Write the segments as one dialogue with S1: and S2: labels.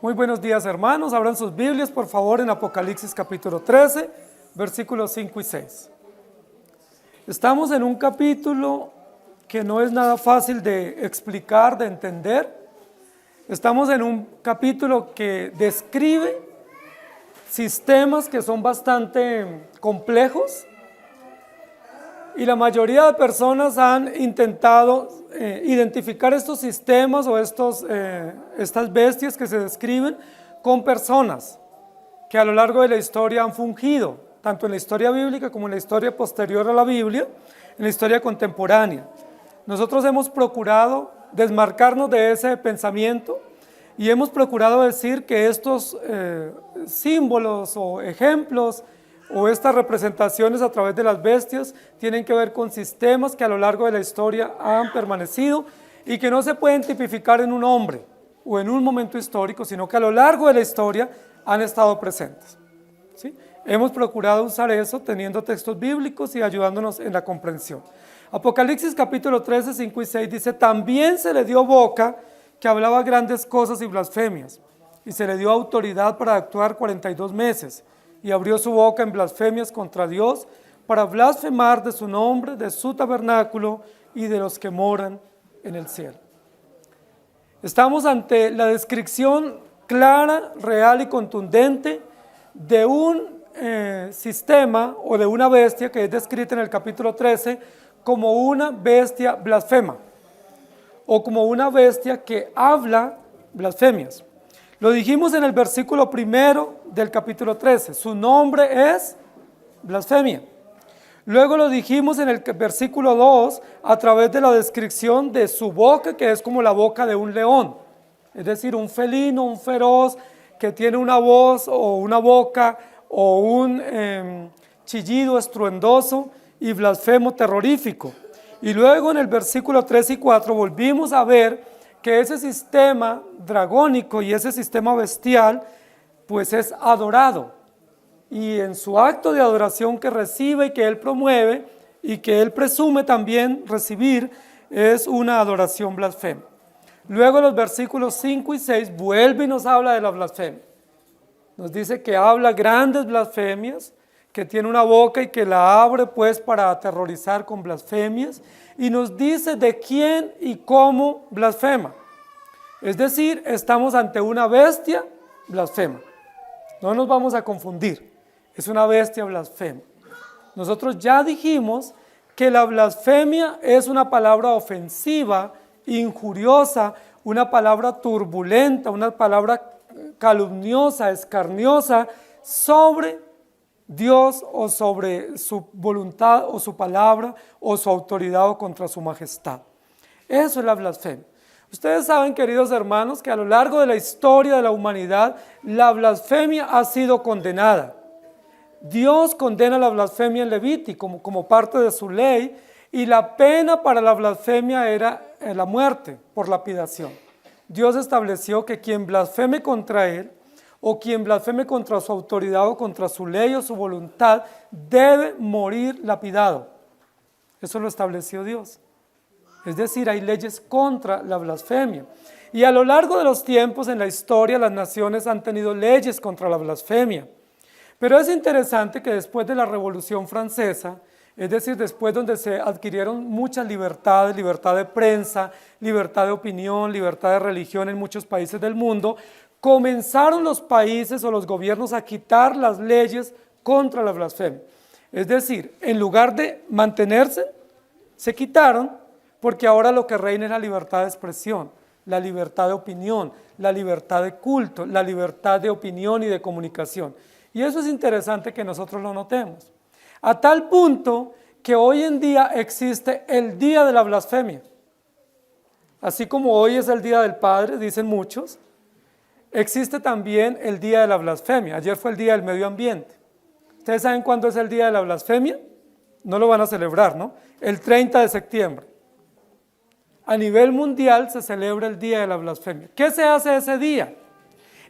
S1: Muy buenos días, hermanos. Abran sus Biblias, por favor, en Apocalipsis capítulo 13, versículos 5 y 6. Estamos en un capítulo que no es nada fácil de explicar, de entender. Estamos en un capítulo que describe sistemas que son bastante complejos y la mayoría de personas han intentado identificar estos sistemas o estas bestias que se describen con personas que a lo largo de la historia han fungido, tanto en la historia bíblica como en la historia posterior a la Biblia, en la historia contemporánea. Nosotros hemos procurado desmarcarnos de ese pensamiento y hemos procurado decir que estos símbolos o ejemplos o estas representaciones a través de las bestias tienen que ver con sistemas que a lo largo de la historia han permanecido y que no se pueden tipificar en un hombre o en un momento histórico, sino que a lo largo de la historia han estado presentes. ¿Sí? Hemos procurado usar eso teniendo textos bíblicos y ayudándonos en la comprensión. Apocalipsis capítulo 13, 5 y 6 dice: también se le dio boca que hablaba grandes cosas y blasfemias, y se le dio autoridad para actuar 42 meses, y abrió su boca en blasfemias contra Dios, para blasfemar de su nombre, de su tabernáculo y de los que moran en el cielo. Estamos ante la descripción clara, real y contundente de un sistema o de una bestia que es descrita en el capítulo 13 como una bestia blasfema o como una bestia que habla blasfemias. Lo dijimos en el versículo primero del capítulo 13, su nombre es blasfemia. Luego lo dijimos en el versículo 2 a través de la descripción de su boca, que es como la boca de un león, es decir, un felino, un feroz que tiene una voz o una boca o un chillido estruendoso y blasfemo terrorífico. Y luego en el versículo 3 y 4 volvimos a ver que ese sistema dragónico y ese sistema bestial pues es adorado, y en su acto de adoración que recibe y que él promueve y que él presume también recibir es una adoración blasfema. Luego los versículos 5 y 6 vuelve y nos habla de la blasfemia. Nos dice que habla grandes blasfemias, que tiene una boca y que la abre pues para aterrorizar con blasfemias, y nos dice de quién y cómo blasfema. Es decir, estamos ante una bestia blasfema. No nos vamos a confundir, es una bestia blasfema. Nosotros ya dijimos que la blasfemia es una palabra ofensiva, injuriosa, una palabra turbulenta, una palabra calumniosa, escarniosa sobre Dios o sobre su voluntad o su palabra o su autoridad o contra su majestad. Eso es la blasfemia. Ustedes saben, queridos hermanos, que a lo largo de la historia de la humanidad la blasfemia ha sido condenada. Dios condena la blasfemia en Levítico como parte de su ley, y la pena para la blasfemia era la muerte por lapidación. Dios estableció que quien blasfeme contra él o quien blasfeme contra su autoridad o contra su ley o su voluntad debe morir lapidado. Eso lo estableció Dios. Es decir, hay leyes contra la blasfemia. Y a lo largo de los tiempos en la historia las naciones han tenido leyes contra la blasfemia. Pero es interesante que después de la Revolución Francesa, es decir, después donde se adquirieron muchas libertades, libertad de prensa, libertad de opinión, libertad de religión en muchos países del mundo, comenzaron los países o los gobiernos a quitar las leyes contra la blasfemia. Es decir, en lugar de mantenerse, se quitaron, porque ahora lo que reina es la libertad de expresión, la libertad de opinión, la libertad de culto, la libertad de opinión y de comunicación. Y eso es interesante que nosotros lo notemos. A tal punto que hoy en día existe el día de la blasfemia. Así como hoy es el día del Padre, dicen muchos, existe también el día de la blasfemia. Ayer fue el día del medio ambiente. ¿Ustedes saben cuándo es el día de la blasfemia? No lo van a celebrar, ¿no? El 30 de septiembre. A nivel mundial se celebra el día de la blasfemia. ¿Qué se hace ese día?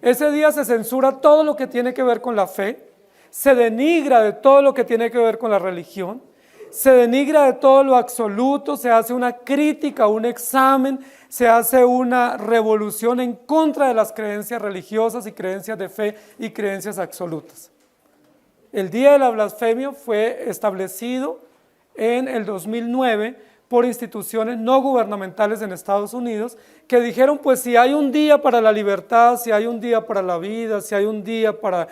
S1: Ese día se censura todo lo que tiene que ver con la fe, se denigra de todo lo que tiene que ver con la religión, se denigra de todo lo absoluto, se hace una crítica, un examen, se hace una revolución en contra de las creencias religiosas y creencias de fe y creencias absolutas. El Día de la Blasfemia fue establecido en el 2009 por instituciones no gubernamentales en Estados Unidos que dijeron, pues si hay un día para la libertad, si hay un día para la vida, si hay un día para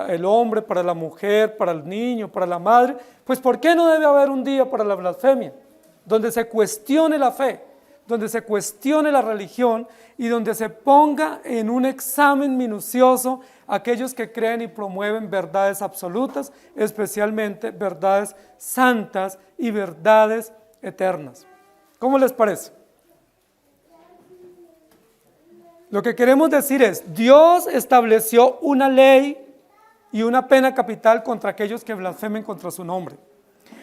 S1: el hombre, para la mujer, para el niño, para la madre, pues ¿por qué no debe haber un día para la blasfemia? Donde se cuestione la fe, donde se cuestione la religión y donde se ponga en un examen minucioso aquellos que creen y promueven verdades absolutas, especialmente verdades santas y verdades eternas. ¿Cómo les parece? Lo que queremos decir es, Dios estableció una ley y una pena capital contra aquellos que blasfemen contra su nombre.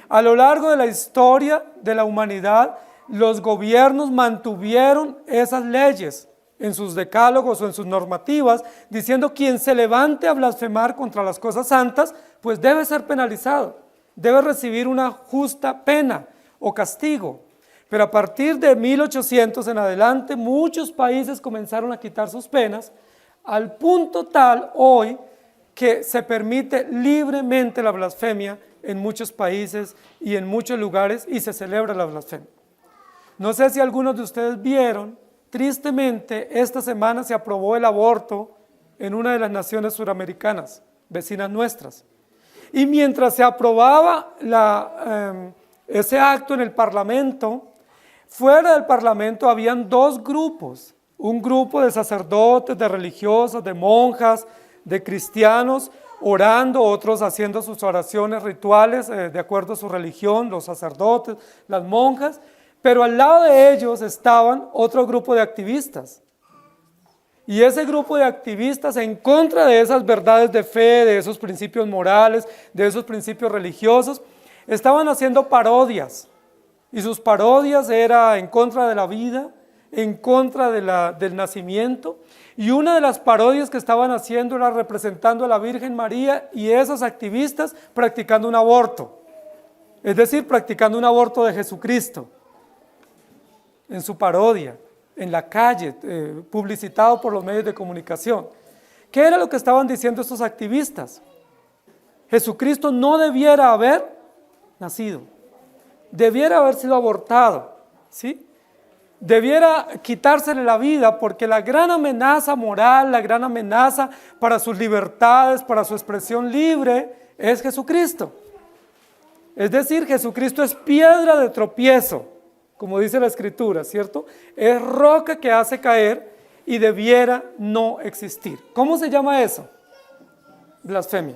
S1: A lo largo de la historia de la humanidad, los gobiernos mantuvieron esas leyes en sus decálogos o en sus normativas, diciendo quien se levante a blasfemar contra las cosas santas, pues debe ser penalizado, debe recibir una justa pena o castigo. Pero a partir de 1800 en adelante, muchos países comenzaron a quitar sus penas, al punto tal hoy que se permite libremente la blasfemia en muchos países y en muchos lugares y se celebra la blasfemia. No sé si algunos de ustedes vieron, tristemente esta semana se aprobó el aborto en una de las naciones suramericanas, vecinas nuestras. Y mientras se aprobaba ese acto en el Parlamento, fuera del Parlamento habían dos grupos, un grupo de sacerdotes, de religiosas, de monjas, de cristianos, orando, otros haciendo sus oraciones rituales de acuerdo a su religión, los sacerdotes, las monjas, pero al lado de ellos estaban otro grupo de activistas. Y ese grupo de activistas en contra de esas verdades de fe, de esos principios morales, de esos principios religiosos, estaban haciendo parodias. Y sus parodias eran en contra de la vida, en contra del nacimiento. Y una de las parodias que estaban haciendo era representando a la Virgen María y esos activistas practicando un aborto. Es decir, practicando un aborto de Jesucristo. En su parodia, en la calle, publicitado por los medios de comunicación. ¿Qué era lo que estaban diciendo estos activistas? Jesucristo no debiera haber nacido, debiera haber sido abortado, ¿sí? Debiera quitársele la vida porque la gran amenaza moral, la gran amenaza para sus libertades, para su expresión libre, es Jesucristo. Es decir, Jesucristo es piedra de tropiezo, como dice la Escritura, ¿cierto? Es roca que hace caer y debiera no existir. ¿Cómo se llama eso? Blasfemia.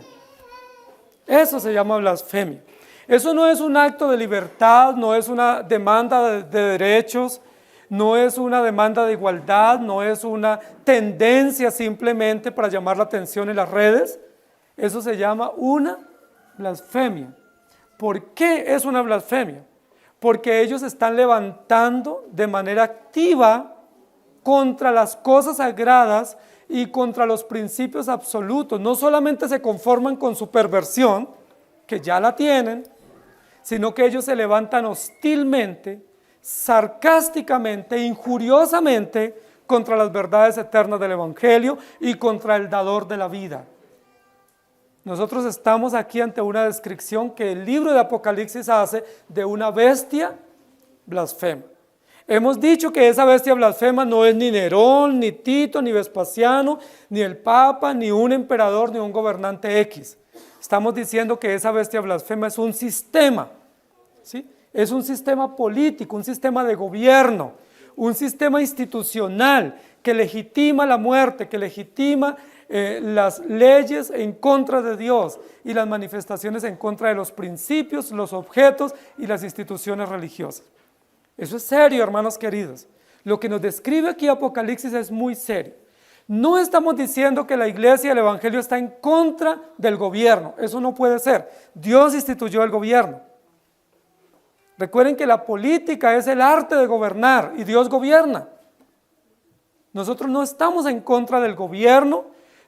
S1: Eso se llama blasfemia. Eso no es un acto de libertad, no es una demanda de derechos, no es una demanda de igualdad, no es una tendencia simplemente para llamar la atención en las redes. Eso se llama una blasfemia. ¿Por qué es una blasfemia? Porque ellos están levantando de manera activa contra las cosas sagradas y contra los principios absolutos. No solamente se conforman con su perversión, que ya la tienen, sino que ellos se levantan hostilmente, sarcásticamente, injuriosamente contra las verdades eternas del Evangelio y contra el dador de la vida. Nosotros estamos aquí ante una descripción que el libro de Apocalipsis hace de una bestia blasfema. Hemos dicho que esa bestia blasfema no es ni Nerón, ni Tito, ni Vespasiano, ni el Papa, ni un emperador, ni un gobernante X. Estamos diciendo que esa bestia blasfema es un sistema, ¿sí? Es un sistema político, un sistema de gobierno, un sistema institucional que legitima la muerte, que legitima las leyes en contra de Dios y las manifestaciones en contra de los principios, los objetos y las instituciones religiosas. Eso es serio, hermanos queridos. Lo que nos describe aquí Apocalipsis es muy serio. No estamos diciendo que la iglesia y el evangelio está en contra del gobierno. Eso no puede ser. Dios instituyó el gobierno. Recuerden que la política es el arte de gobernar y Dios gobierna. Nosotros no estamos en contra del gobierno,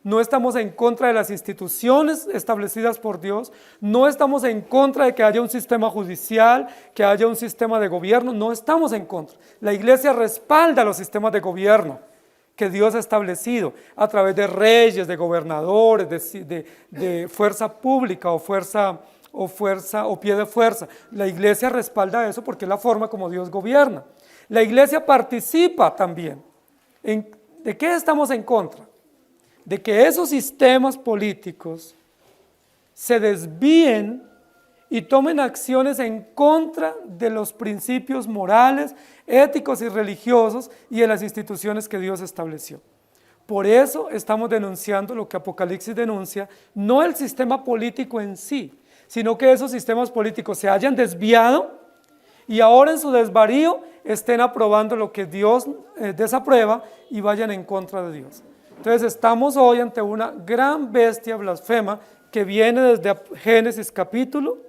S1: no estamos en contra de las instituciones establecidas por Dios, no estamos en contra de que haya un sistema judicial, que haya un sistema de gobierno, no estamos en contra. La iglesia respalda los sistemas de gobierno que Dios ha establecido a través de reyes, de gobernadores, de fuerza pública o pie de fuerza. La iglesia respalda eso porque es la forma como Dios gobierna. La iglesia participa también. ¿De qué estamos en contra? De que esos sistemas políticos se desvíen y tomen acciones en contra de los principios morales, éticos y religiosos y de las instituciones que Dios estableció. Por eso estamos denunciando lo que Apocalipsis denuncia, no el sistema político en sí, sino que esos sistemas políticos se hayan desviado y ahora en su desvarío estén aprobando lo que Dios desaprueba y vayan en contra de Dios. Entonces estamos hoy ante una gran bestia blasfema que viene desde Génesis capítulo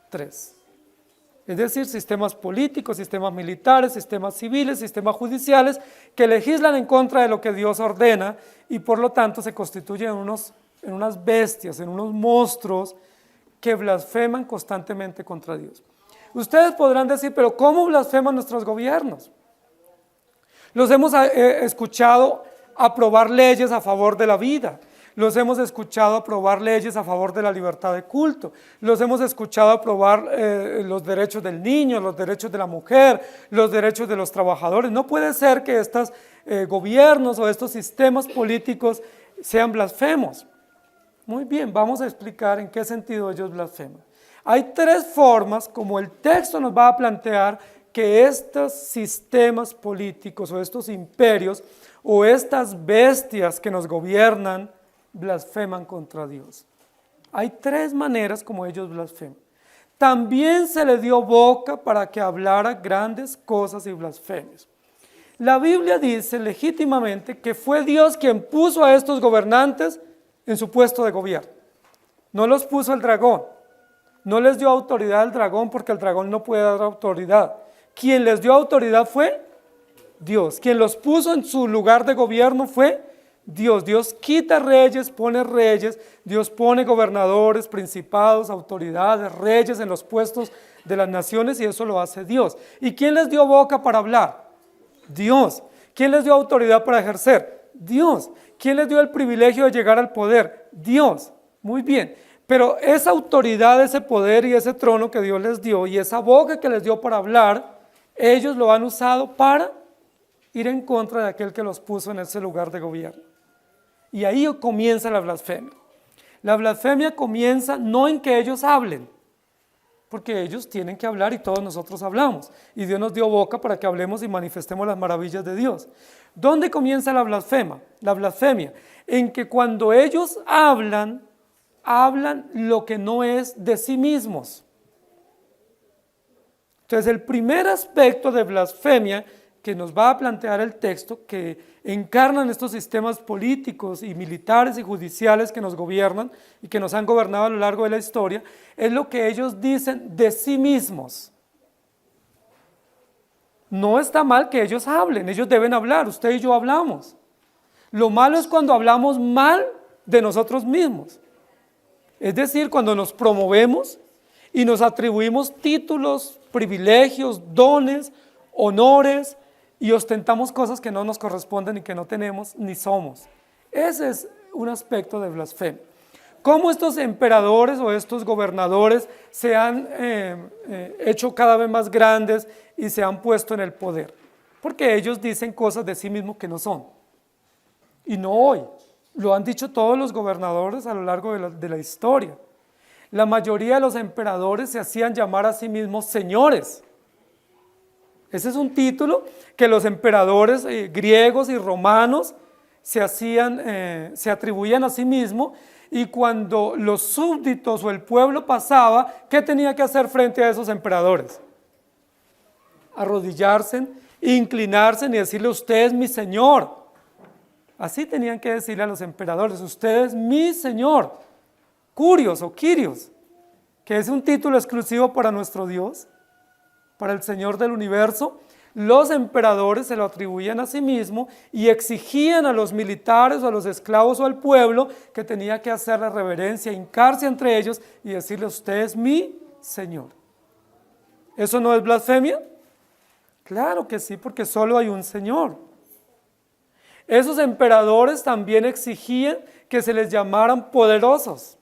S1: 3. Es decir, sistemas políticos, sistemas militares, sistemas civiles, sistemas judiciales que legislan en contra de lo que Dios ordena y por lo tanto se constituyen en unas bestias, en unos monstruos que blasfeman constantemente contra Dios. Ustedes podrán decir, pero ¿cómo blasfeman nuestros gobiernos? Los hemos escuchado aprobar leyes a favor de la vida, los hemos escuchado aprobar leyes a favor de la libertad de culto, los hemos escuchado aprobar los derechos del niño, los derechos de la mujer, los derechos de los trabajadores. No puede ser que estos gobiernos o estos sistemas políticos sean blasfemos. Muy bien, vamos a explicar en qué sentido ellos blasfeman. Hay tres formas, como el texto nos va a plantear, que estos sistemas políticos o estos imperios o estas bestias que nos gobiernan blasfeman contra Dios. Hay tres maneras como ellos blasfeman. También se le dio boca para que hablara grandes cosas y blasfemias. La Biblia dice legítimamente que fue Dios quien puso a estos gobernantes en su puesto de gobierno. No los puso el dragón, no les dio autoridad al dragón porque el dragón no puede dar autoridad. Quien les dio autoridad fue Dios. Quien los puso en su lugar de gobierno fue Dios. Dios quita reyes, pone reyes, Dios pone gobernadores, principados, autoridades, reyes en los puestos de las naciones y eso lo hace Dios. ¿Y quién les dio boca para hablar? Dios. ¿Quién les dio autoridad para ejercer? Dios. ¿Quién les dio el privilegio de llegar al poder? Dios. Muy bien. Pero esa autoridad, ese poder y ese trono que Dios les dio y esa boca que les dio para hablar, ellos lo han usado para ir en contra de aquel que los puso en ese lugar de gobierno. Y ahí comienza la blasfemia. La blasfemia comienza no en que ellos hablen, porque ellos tienen que hablar y todos nosotros hablamos. Y Dios nos dio boca para que hablemos y manifestemos las maravillas de Dios. ¿Dónde comienza la blasfemia? La blasfemia, en que cuando ellos hablan lo que no es de sí mismos. Entonces el primer aspecto de blasfemia que nos va a plantear el texto, que encarnan estos sistemas políticos y militares y judiciales que nos gobiernan y que nos han gobernado a lo largo de la historia, es lo que ellos dicen de sí mismos. No está mal que ellos hablen, ellos deben hablar, usted y yo hablamos. Lo malo es cuando hablamos mal de nosotros mismos. Es decir, cuando nos promovemos y nos atribuimos títulos, privilegios, dones, honores y ostentamos cosas que no nos corresponden y que no tenemos ni somos. Ese es un aspecto de blasfemia. ¿Cómo estos emperadores o estos gobernadores se han hecho cada vez más grandes y se han puesto en el poder? Porque ellos dicen cosas de sí mismos que no son. Y no hoy. Lo han dicho todos los gobernadores a lo largo de la historia. La mayoría de los emperadores se hacían llamar a sí mismos señores. Ese es un título que los emperadores griegos y romanos se atribuían a sí mismos, y cuando los súbditos o el pueblo pasaba, ¿qué tenía que hacer frente a esos emperadores? Arrodillarse, inclinarse y decirle: usted es mi señor. Así tenían que decirle a los emperadores: usted es mi señor, Curios o Quirios, que es un título exclusivo para nuestro Dios, para el Señor del universo. Los emperadores se lo atribuían a sí mismos y exigían a los militares o a los esclavos o al pueblo que tenía que hacerle reverencia, hincarse entre ellos y decirle: usted es mi Señor. ¿Eso no es blasfemia? Claro que sí, porque solo hay un Señor. Esos emperadores también exigían que se les llamaran poderosos.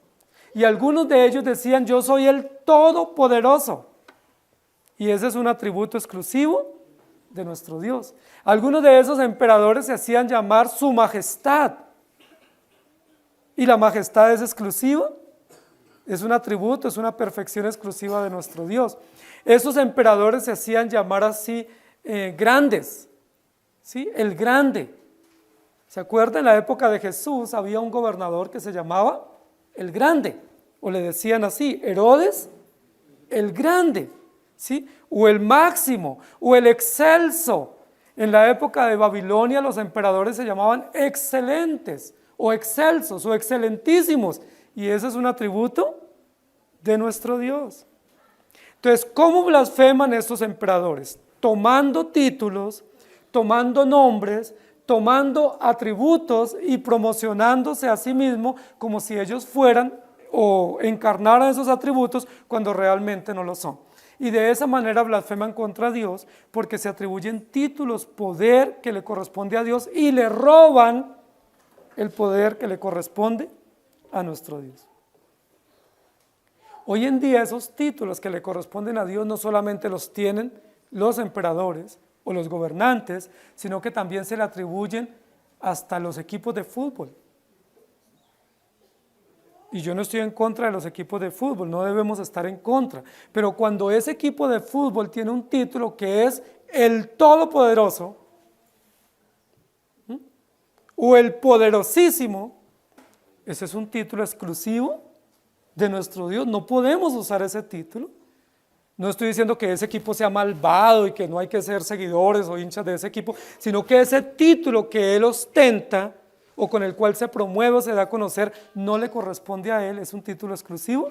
S1: Y algunos de ellos decían: yo soy el Todopoderoso. Y ese es un atributo exclusivo de nuestro Dios. Algunos de esos emperadores se hacían llamar su majestad. ¿Y la majestad es exclusiva? Es un atributo, es una perfección exclusiva de nuestro Dios. Esos emperadores se hacían llamar así grandes, ¿sí? El grande. ¿Se acuerdan? En la época de Jesús había un gobernador que se llamaba el Grande, o le decían así, Herodes el Grande, ¿sí? O el Máximo, o el Excelso. En la época de Babilonia los emperadores se llamaban excelentes, o excelsos, o excelentísimos, y ese es un atributo de nuestro Dios. Entonces, ¿cómo blasfeman estos emperadores? Tomando títulos, tomando nombres, tomando atributos y promocionándose a sí mismos como si ellos fueran o encarnaran esos atributos cuando realmente no lo son. Y de esa manera blasfeman contra Dios porque se atribuyen títulos, poder que le corresponde a Dios y le roban el poder que le corresponde a nuestro Dios. Hoy en día esos títulos que le corresponden a Dios no solamente los tienen los emperadores o los gobernantes, sino que también se le atribuyen hasta los equipos de fútbol. Y yo no estoy en contra de los equipos de fútbol, no debemos estar en contra, pero cuando ese equipo de fútbol tiene un título que es el Todopoderoso, o el Poderosísimo, ese es un título exclusivo de nuestro Dios, no podemos usar ese título. No estoy diciendo que ese equipo sea malvado y que no hay que ser seguidores o hinchas de ese equipo, sino que ese título que él ostenta o con el cual se promueve o se da a conocer no le corresponde a él, es un título exclusivo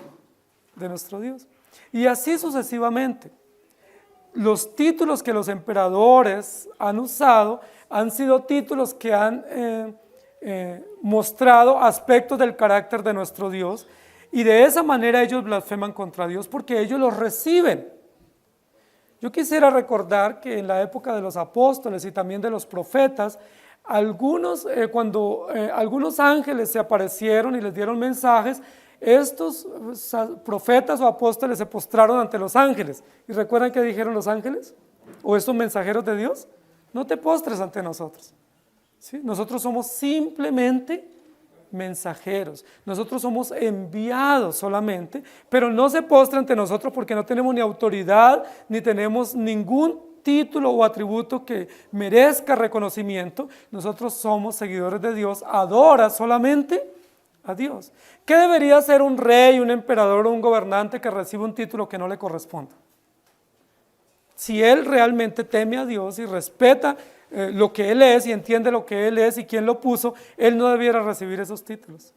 S1: de nuestro Dios. Y así sucesivamente. Los títulos que los emperadores han usado han sido títulos que han mostrado aspectos del carácter de nuestro Dios, y de esa manera ellos blasfeman contra Dios porque ellos los reciben. Yo quisiera recordar que en la época de los apóstoles y también de los profetas, algunos ángeles se aparecieron y les dieron mensajes, estos profetas o apóstoles se postraron ante los ángeles. ¿Y recuerdan qué dijeron los ángeles? ¿O estos mensajeros de Dios? No te postres ante nosotros. ¿Sí? Nosotros somos simplemente mensajeros, nosotros somos enviados solamente, pero no se postre ante nosotros porque no tenemos ni autoridad, ni tenemos ningún título o atributo que merezca reconocimiento. Nosotros somos seguidores de Dios, adora solamente a Dios. ¿Qué debería ser un rey, un emperador o un gobernante que recibe un título que no le corresponda? Si él realmente teme a Dios y respeta lo que él es y entiende lo que él es y quién lo puso, él no debiera recibir esos títulos.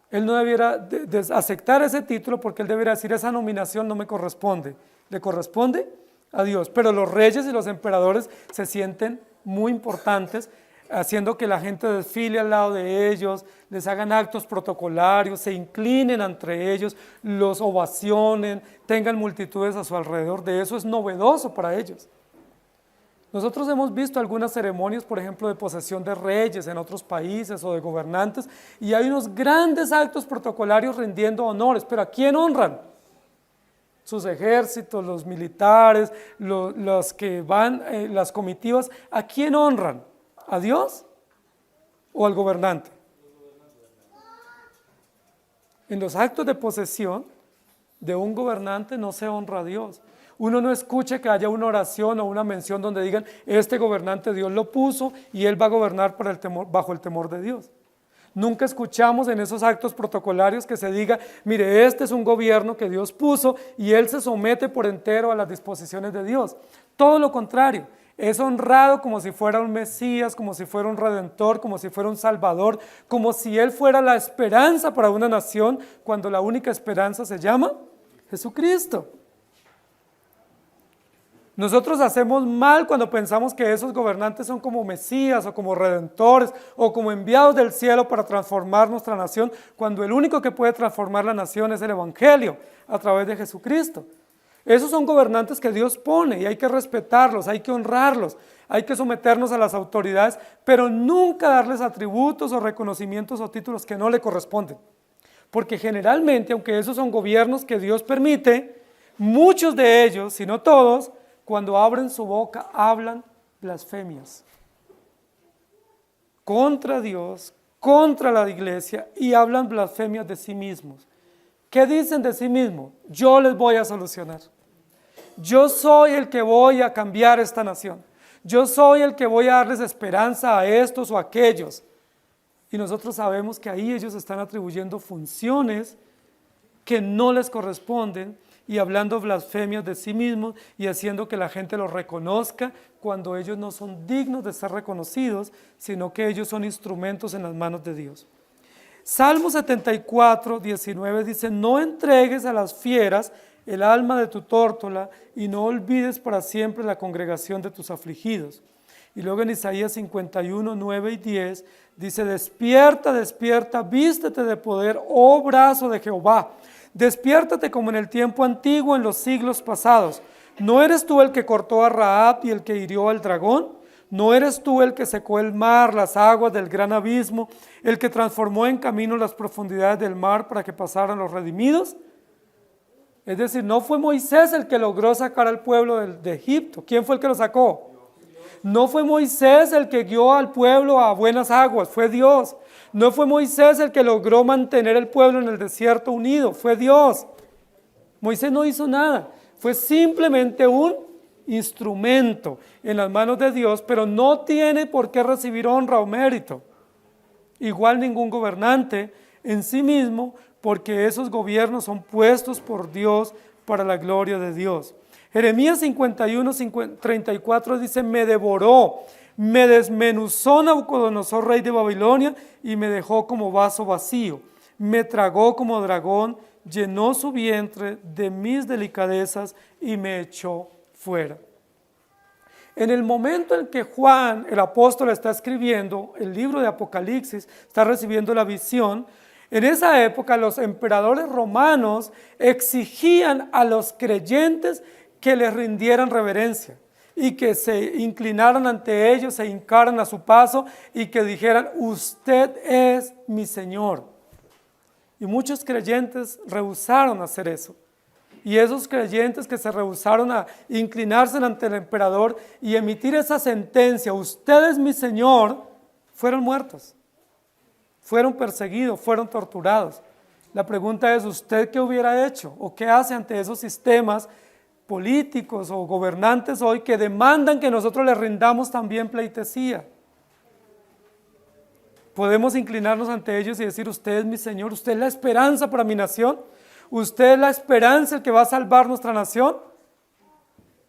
S1: Él no debiera aceptar ese título porque él debiera decir: esa nominación no me corresponde, le corresponde a Dios. Pero los reyes y los emperadores se sienten muy importantes, haciendo que la gente desfile al lado de ellos, les hagan actos protocolarios, se inclinen entre ellos, los ovacionen, tengan multitudes a su alrededor. De eso es novedoso para ellos. Nosotros hemos visto algunas ceremonias, por ejemplo, de posesión de reyes en otros países o de gobernantes, y hay unos grandes actos protocolarios rindiendo honores, pero ¿a quién honran? Sus ejércitos, los militares, los que van, las comitivas, ¿a quién honran? ¿A Dios o al gobernante? En los actos de posesión de un gobernante no se honra a Dios. Uno no escucha que haya una oración o una mención donde digan: este gobernante Dios lo puso y él va a gobernar bajo el temor de Dios. Nunca escuchamos en esos actos protocolarios que se diga: mire, este es un gobierno que Dios puso y él se somete por entero a las disposiciones de Dios. Todo lo contrario, es honrado como si fuera un Mesías, como si fuera un Redentor, como si fuera un Salvador, como si él fuera la esperanza para una nación, cuando la única esperanza se llama Jesucristo. Nosotros hacemos mal cuando pensamos que esos gobernantes son como Mesías o como redentores o como enviados del cielo para transformar nuestra nación, cuando el único que puede transformar la nación es el Evangelio a través de Jesucristo. Esos son gobernantes que Dios pone y hay que respetarlos, hay que honrarlos, hay que someternos a las autoridades, pero nunca darles atributos o reconocimientos o títulos que no le corresponden. Porque generalmente, aunque esos son gobiernos que Dios permite, muchos de ellos, si no todos, cuando abren su boca hablan blasfemias contra Dios, contra la iglesia y hablan blasfemias de sí mismos. ¿Qué dicen de sí mismos? Yo les voy a solucionar. Yo soy el que voy a cambiar esta nación. Yo soy el que voy a darles esperanza a estos o a aquellos. Y nosotros sabemos que ahí ellos están atribuyendo funciones que no les corresponden y hablando blasfemias de sí mismos y haciendo que la gente los reconozca cuando ellos no son dignos de ser reconocidos, sino que ellos son instrumentos en las manos de Dios. Salmo 74, 19 dice, no entregues a las fieras el alma de tu tórtola y no olvides para siempre la congregación de tus afligidos. Y luego en Isaías 51, 9 y 10 dice, despierta, despierta, vístete de poder, oh brazo de Jehová. Despiértate como en el tiempo antiguo, en los siglos pasados. ¿No eres tú el que cortó a Rahab y el que hirió al dragón? ¿No eres tú el que secó el mar, las aguas del gran abismo, el que transformó en camino las profundidades del mar para que pasaran los redimidos? Es decir, no fue Moisés el que logró sacar al pueblo de Egipto. ¿Quién fue el que lo sacó? No fue Moisés el que guió al pueblo a buenas aguas, fue Dios. No fue Moisés el que logró mantener el pueblo en el desierto unido, fue Dios. Moisés no hizo nada, fue simplemente un instrumento en las manos de Dios, pero no tiene por qué recibir honra o mérito. Igual ningún gobernante en sí mismo, porque esos gobiernos son puestos por Dios para la gloria de Dios. Jeremías 51, 34 dice, me devoró, me desmenuzó Nabucodonosor, rey de Babilonia, y me dejó como vaso vacío. Me tragó como dragón, llenó su vientre de mis delicadezas y me echó fuera. En el momento en que Juan, el apóstol, está escribiendo el libro de Apocalipsis, está recibiendo la visión, en esa época los emperadores romanos exigían a los creyentes que les rindieran reverencia y que se inclinaran ante ellos, se hincaran a su paso y que dijeran, usted es mi Señor. Y muchos creyentes rehusaron hacer eso. Y esos creyentes que se rehusaron a inclinarse ante el emperador y emitir esa sentencia, usted es mi Señor, fueron muertos, fueron perseguidos, fueron torturados. La pregunta es, ¿usted qué hubiera hecho o qué hace ante esos sistemas políticos o gobernantes hoy que demandan que nosotros les rindamos también pleitesía? Podemos inclinarnos ante ellos y decir, usted es mi Señor, usted es la esperanza para mi nación, usted es la esperanza el que va a salvar nuestra nación.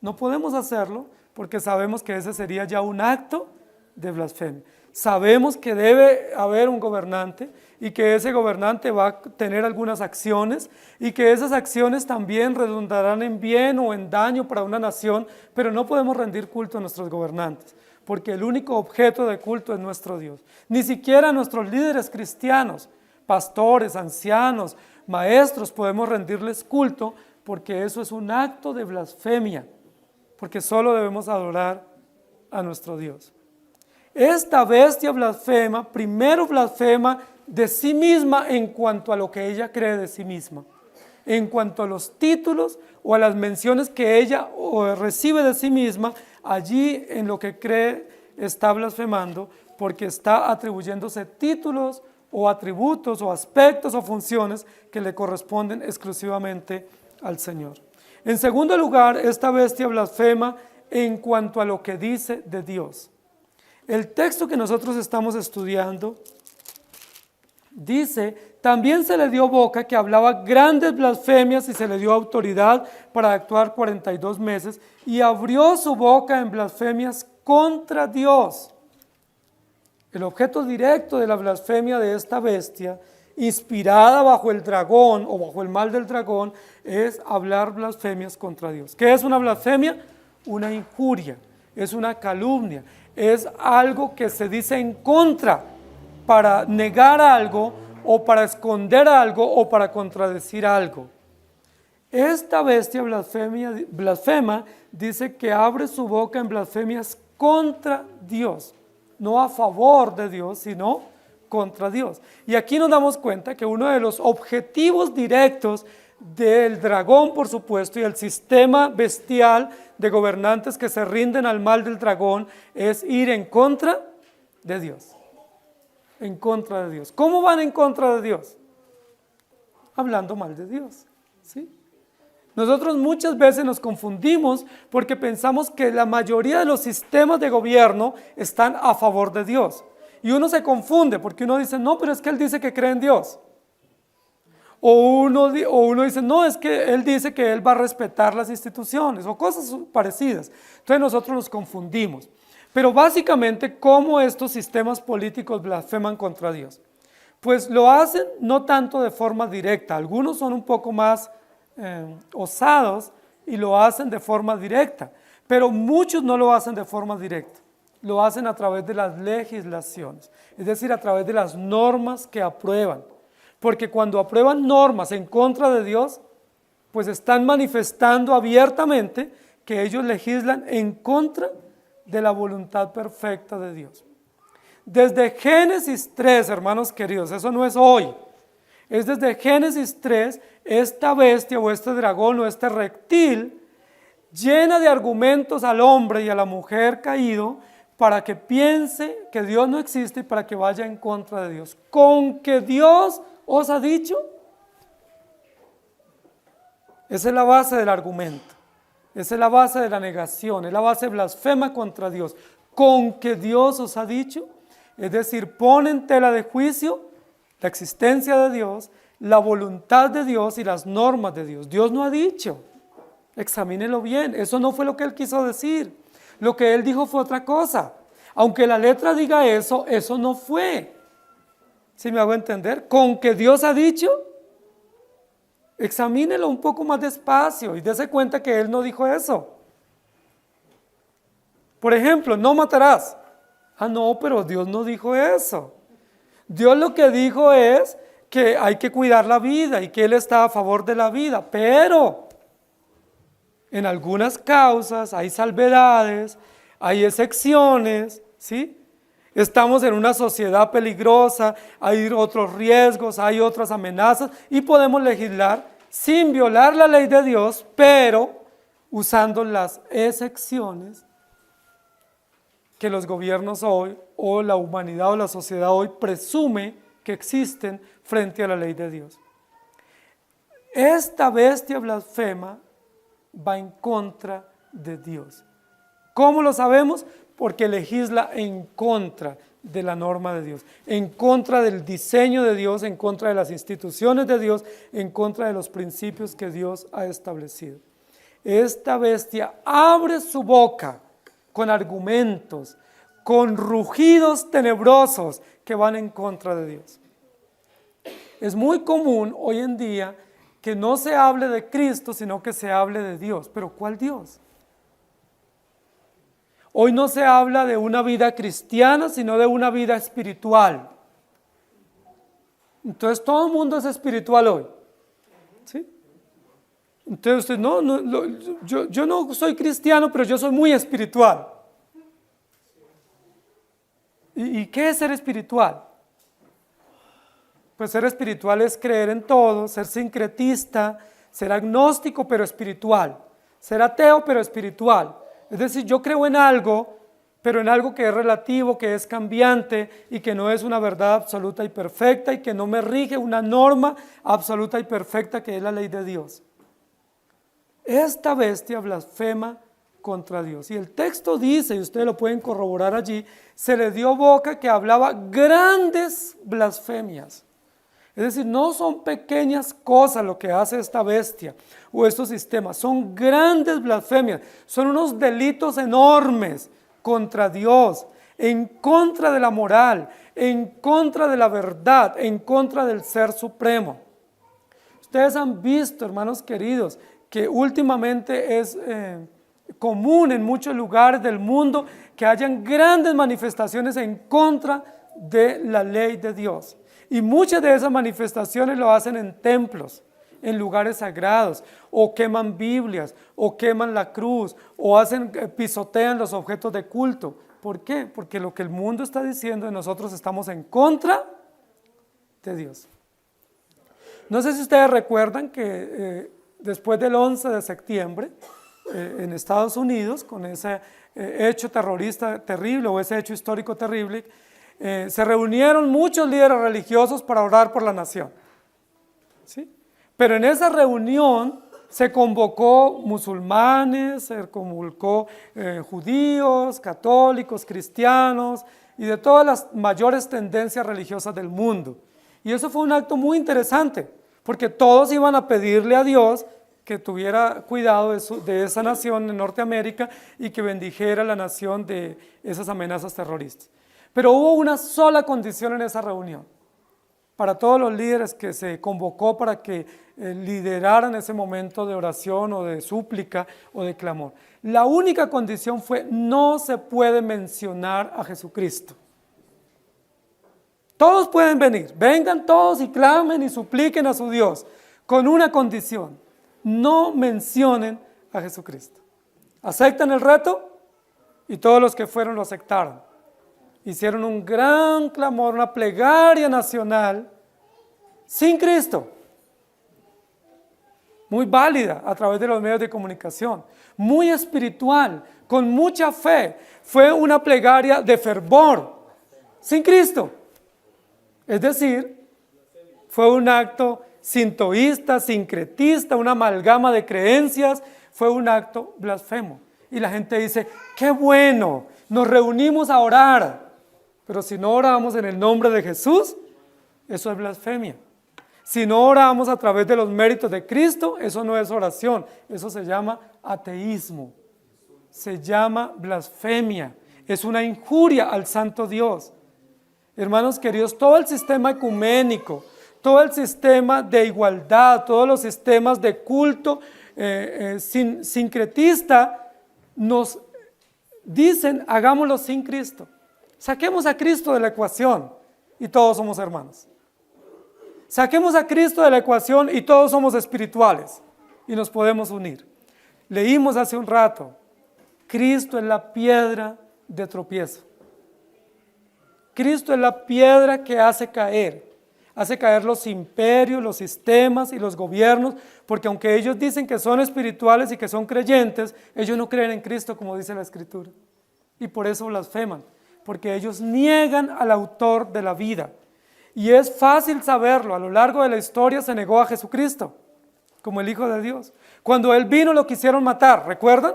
S1: No podemos hacerlo porque sabemos que ese sería ya un acto de blasfemia. Sabemos que debe haber un gobernante y que ese gobernante va a tener algunas acciones y que esas acciones también redundarán en bien o en daño para una nación, pero no podemos rendir culto a nuestros gobernantes, porque el único objeto de culto es nuestro Dios. Ni siquiera a nuestros líderes cristianos, pastores, ancianos, maestros, podemos rendirles culto, porque eso es un acto de blasfemia, porque solo debemos adorar a nuestro Dios. Esta bestia blasfema, primero blasfema de sí misma en cuanto a lo que ella cree de sí misma, en cuanto a los títulos o a las menciones que ella recibe de sí misma, allí en lo que cree está blasfemando, porque está atribuyéndose títulos o atributos o aspectos o funciones que le corresponden exclusivamente al Señor. En segundo lugar, esta bestia blasfema en cuanto a lo que dice de Dios. El texto que nosotros estamos estudiando dice, también se le dio boca que hablaba grandes blasfemias y se le dio autoridad para actuar 42 meses y abrió su boca en blasfemias contra Dios. El objeto directo de la blasfemia de esta bestia, inspirada bajo el dragón o bajo el mal del dragón, es hablar blasfemias contra Dios. ¿Qué es una blasfemia? una injuria, es una calumnia, es algo que se dice en contra para negar algo o para esconder algo o para contradecir algo. Esta bestia blasfema dice que abre su boca en blasfemias contra Dios, no a favor de Dios, sino contra Dios. Y aquí nos damos cuenta que uno de los objetivos directos del dragón, por supuesto, y el sistema bestial de gobernantes que se rinden al mal del dragón es ir en contra de Dios. En contra de Dios. ¿Cómo van en contra de Dios? Hablando mal de Dios, ¿sí? Nosotros muchas veces nos confundimos porque pensamos que la mayoría de los sistemas de gobierno están a favor de Dios. Y uno se confunde porque uno dice, no, pero es que él dice que cree en Dios. O uno dice, no, es que él dice que él va a respetar las instituciones o cosas parecidas. Entonces nosotros nos confundimos. Pero básicamente, ¿cómo estos sistemas políticos blasfeman contra Dios? Pues lo hacen no tanto de forma directa, algunos son un poco más osados y lo hacen de forma directa, pero muchos no lo hacen de forma directa, lo hacen a través de las legislaciones, es decir, a través de las normas que aprueban, porque cuando aprueban normas en contra de Dios, pues están manifestando abiertamente que ellos legislan en contra de la voluntad perfecta de Dios. Desde Génesis 3, hermanos queridos, eso no es hoy, es desde Génesis 3, esta bestia o este dragón o este reptil llena de argumentos al hombre y a la mujer caído para que piense que Dios no existe y para que vaya en contra de Dios. ¿Con que Dios os ha dicho? Esa es la base del argumento, esa es la base de la negación, es la base blasfema contra Dios. ¿Con que Dios os ha dicho? Es decir, pone en tela de juicio la existencia de Dios, la voluntad de Dios y las normas de Dios. Dios no ha dicho, examínelo bien, eso no fue lo que Él quiso decir. Lo que Él dijo fue otra cosa. Aunque la letra diga eso, eso no fue. ¿Sí me hago entender? Con que Dios ha dicho, examínelo un poco más despacio y dése cuenta que Él no dijo eso. Por ejemplo, no matarás. Ah, no, pero Dios no dijo eso. Dios lo que dijo es que hay que cuidar la vida y que Él está a favor de la vida, pero en algunas causas hay salvedades, hay excepciones, ¿sí? Estamos en una sociedad peligrosa, hay otros riesgos, hay otras amenazas y podemos legislar sin violar la ley de Dios, pero usando las excepciones que los gobiernos hoy, o la humanidad o la sociedad hoy presume que existen frente a la ley de Dios. Esta bestia blasfema va en contra de Dios. ¿Cómo lo sabemos? Porque legisla en contra de la norma de Dios, en contra del diseño de Dios, en contra de las instituciones de Dios, en contra de los principios que Dios ha establecido. Esta bestia abre su boca con argumentos, con rugidos tenebrosos que van en contra de Dios. Es muy común hoy en día que no se hable de Cristo, sino que se hable de Dios. ¿Pero cuál Dios? Hoy no se habla de una vida cristiana, sino de una vida espiritual. Entonces todo el mundo es espiritual hoy, ¿sí? Entonces usted, yo no soy cristiano, pero yo soy muy espiritual. ¿Y qué es ser espiritual? Pues ser espiritual es creer en todo, ser sincretista, ser agnóstico pero espiritual, ser ateo pero espiritual. Es decir, yo creo en algo, pero en algo que es relativo, que es cambiante y que no es una verdad absoluta y perfecta y que no me rige una norma absoluta y perfecta que es la ley de Dios. Esta bestia blasfema contra Dios. Y el texto dice, y ustedes lo pueden corroborar allí, se le dio boca que hablaba grandes blasfemias. Es decir, no son pequeñas cosas lo que hace esta bestia o estos sistemas, son grandes blasfemias, son unos delitos enormes contra Dios, en contra de la moral, en contra de la verdad, en contra del Ser Supremo. Ustedes han visto, hermanos queridos, que últimamente es común en muchos lugares del mundo que hayan grandes manifestaciones en contra de la ley de Dios. Y muchas de esas manifestaciones lo hacen en templos, en lugares sagrados, o queman Biblias, o queman la cruz, o pisotean los objetos de culto. ¿Por qué? Porque lo que el mundo está diciendo de nosotros estamos en contra de Dios. No sé si ustedes recuerdan que después del 11 de septiembre, en Estados Unidos, con ese hecho terrorista terrible o ese hecho histórico terrible, se reunieron muchos líderes religiosos para orar por la nación. ¿Sí? Pero en esa reunión se convocó musulmanes, se convocó judíos, católicos, cristianos y de todas las mayores tendencias religiosas del mundo. Y eso fue un acto muy interesante, porque todos iban a pedirle a Dios que tuviera cuidado de esa nación en Norteamérica y que bendijera la nación de esas amenazas terroristas. Pero hubo una sola condición en esa reunión, para todos los líderes que se convocó para que lideraran ese momento de oración o de súplica o de clamor. La única condición fue: no se puede mencionar a Jesucristo. Todos pueden venir, vengan todos y clamen y supliquen a su Dios, con una condición: no mencionen a Jesucristo. ¿Aceptan el reto? Y todos los que fueron lo aceptaron. Hicieron un gran clamor, una plegaria nacional sin Cristo, muy válida a través de los medios de comunicación, muy espiritual, con mucha fe. Fue una plegaria de fervor, sin Cristo. Es decir, fue un acto sintoísta, sincretista, una amalgama de creencias, fue un acto blasfemo. Y la gente dice: ¡qué bueno! Nos reunimos a orar. Pero si no oramos en el nombre de Jesús, eso es blasfemia. Si no oramos a través de los méritos de Cristo, eso no es oración, eso se llama ateísmo, se llama blasfemia, es una injuria al santo Dios. Hermanos queridos, todo el sistema ecuménico, todo el sistema de igualdad, todos los sistemas de culto sincretista nos dicen: hagámoslo sin Cristo. Saquemos a Cristo de la ecuación y todos somos hermanos. Saquemos a Cristo de la ecuación y todos somos espirituales y nos podemos unir. Leímos hace un rato: Cristo es la piedra de tropiezo. Cristo es la piedra que hace caer los imperios, los sistemas y los gobiernos, porque aunque ellos dicen que son espirituales y que son creyentes, ellos no creen en Cristo, como dice la Escritura, y por eso blasfeman, porque ellos niegan al autor de la vida. Y es fácil saberlo: a lo largo de la historia se negó a Jesucristo como el Hijo de Dios. Cuando Él vino lo quisieron matar, ¿recuerdan?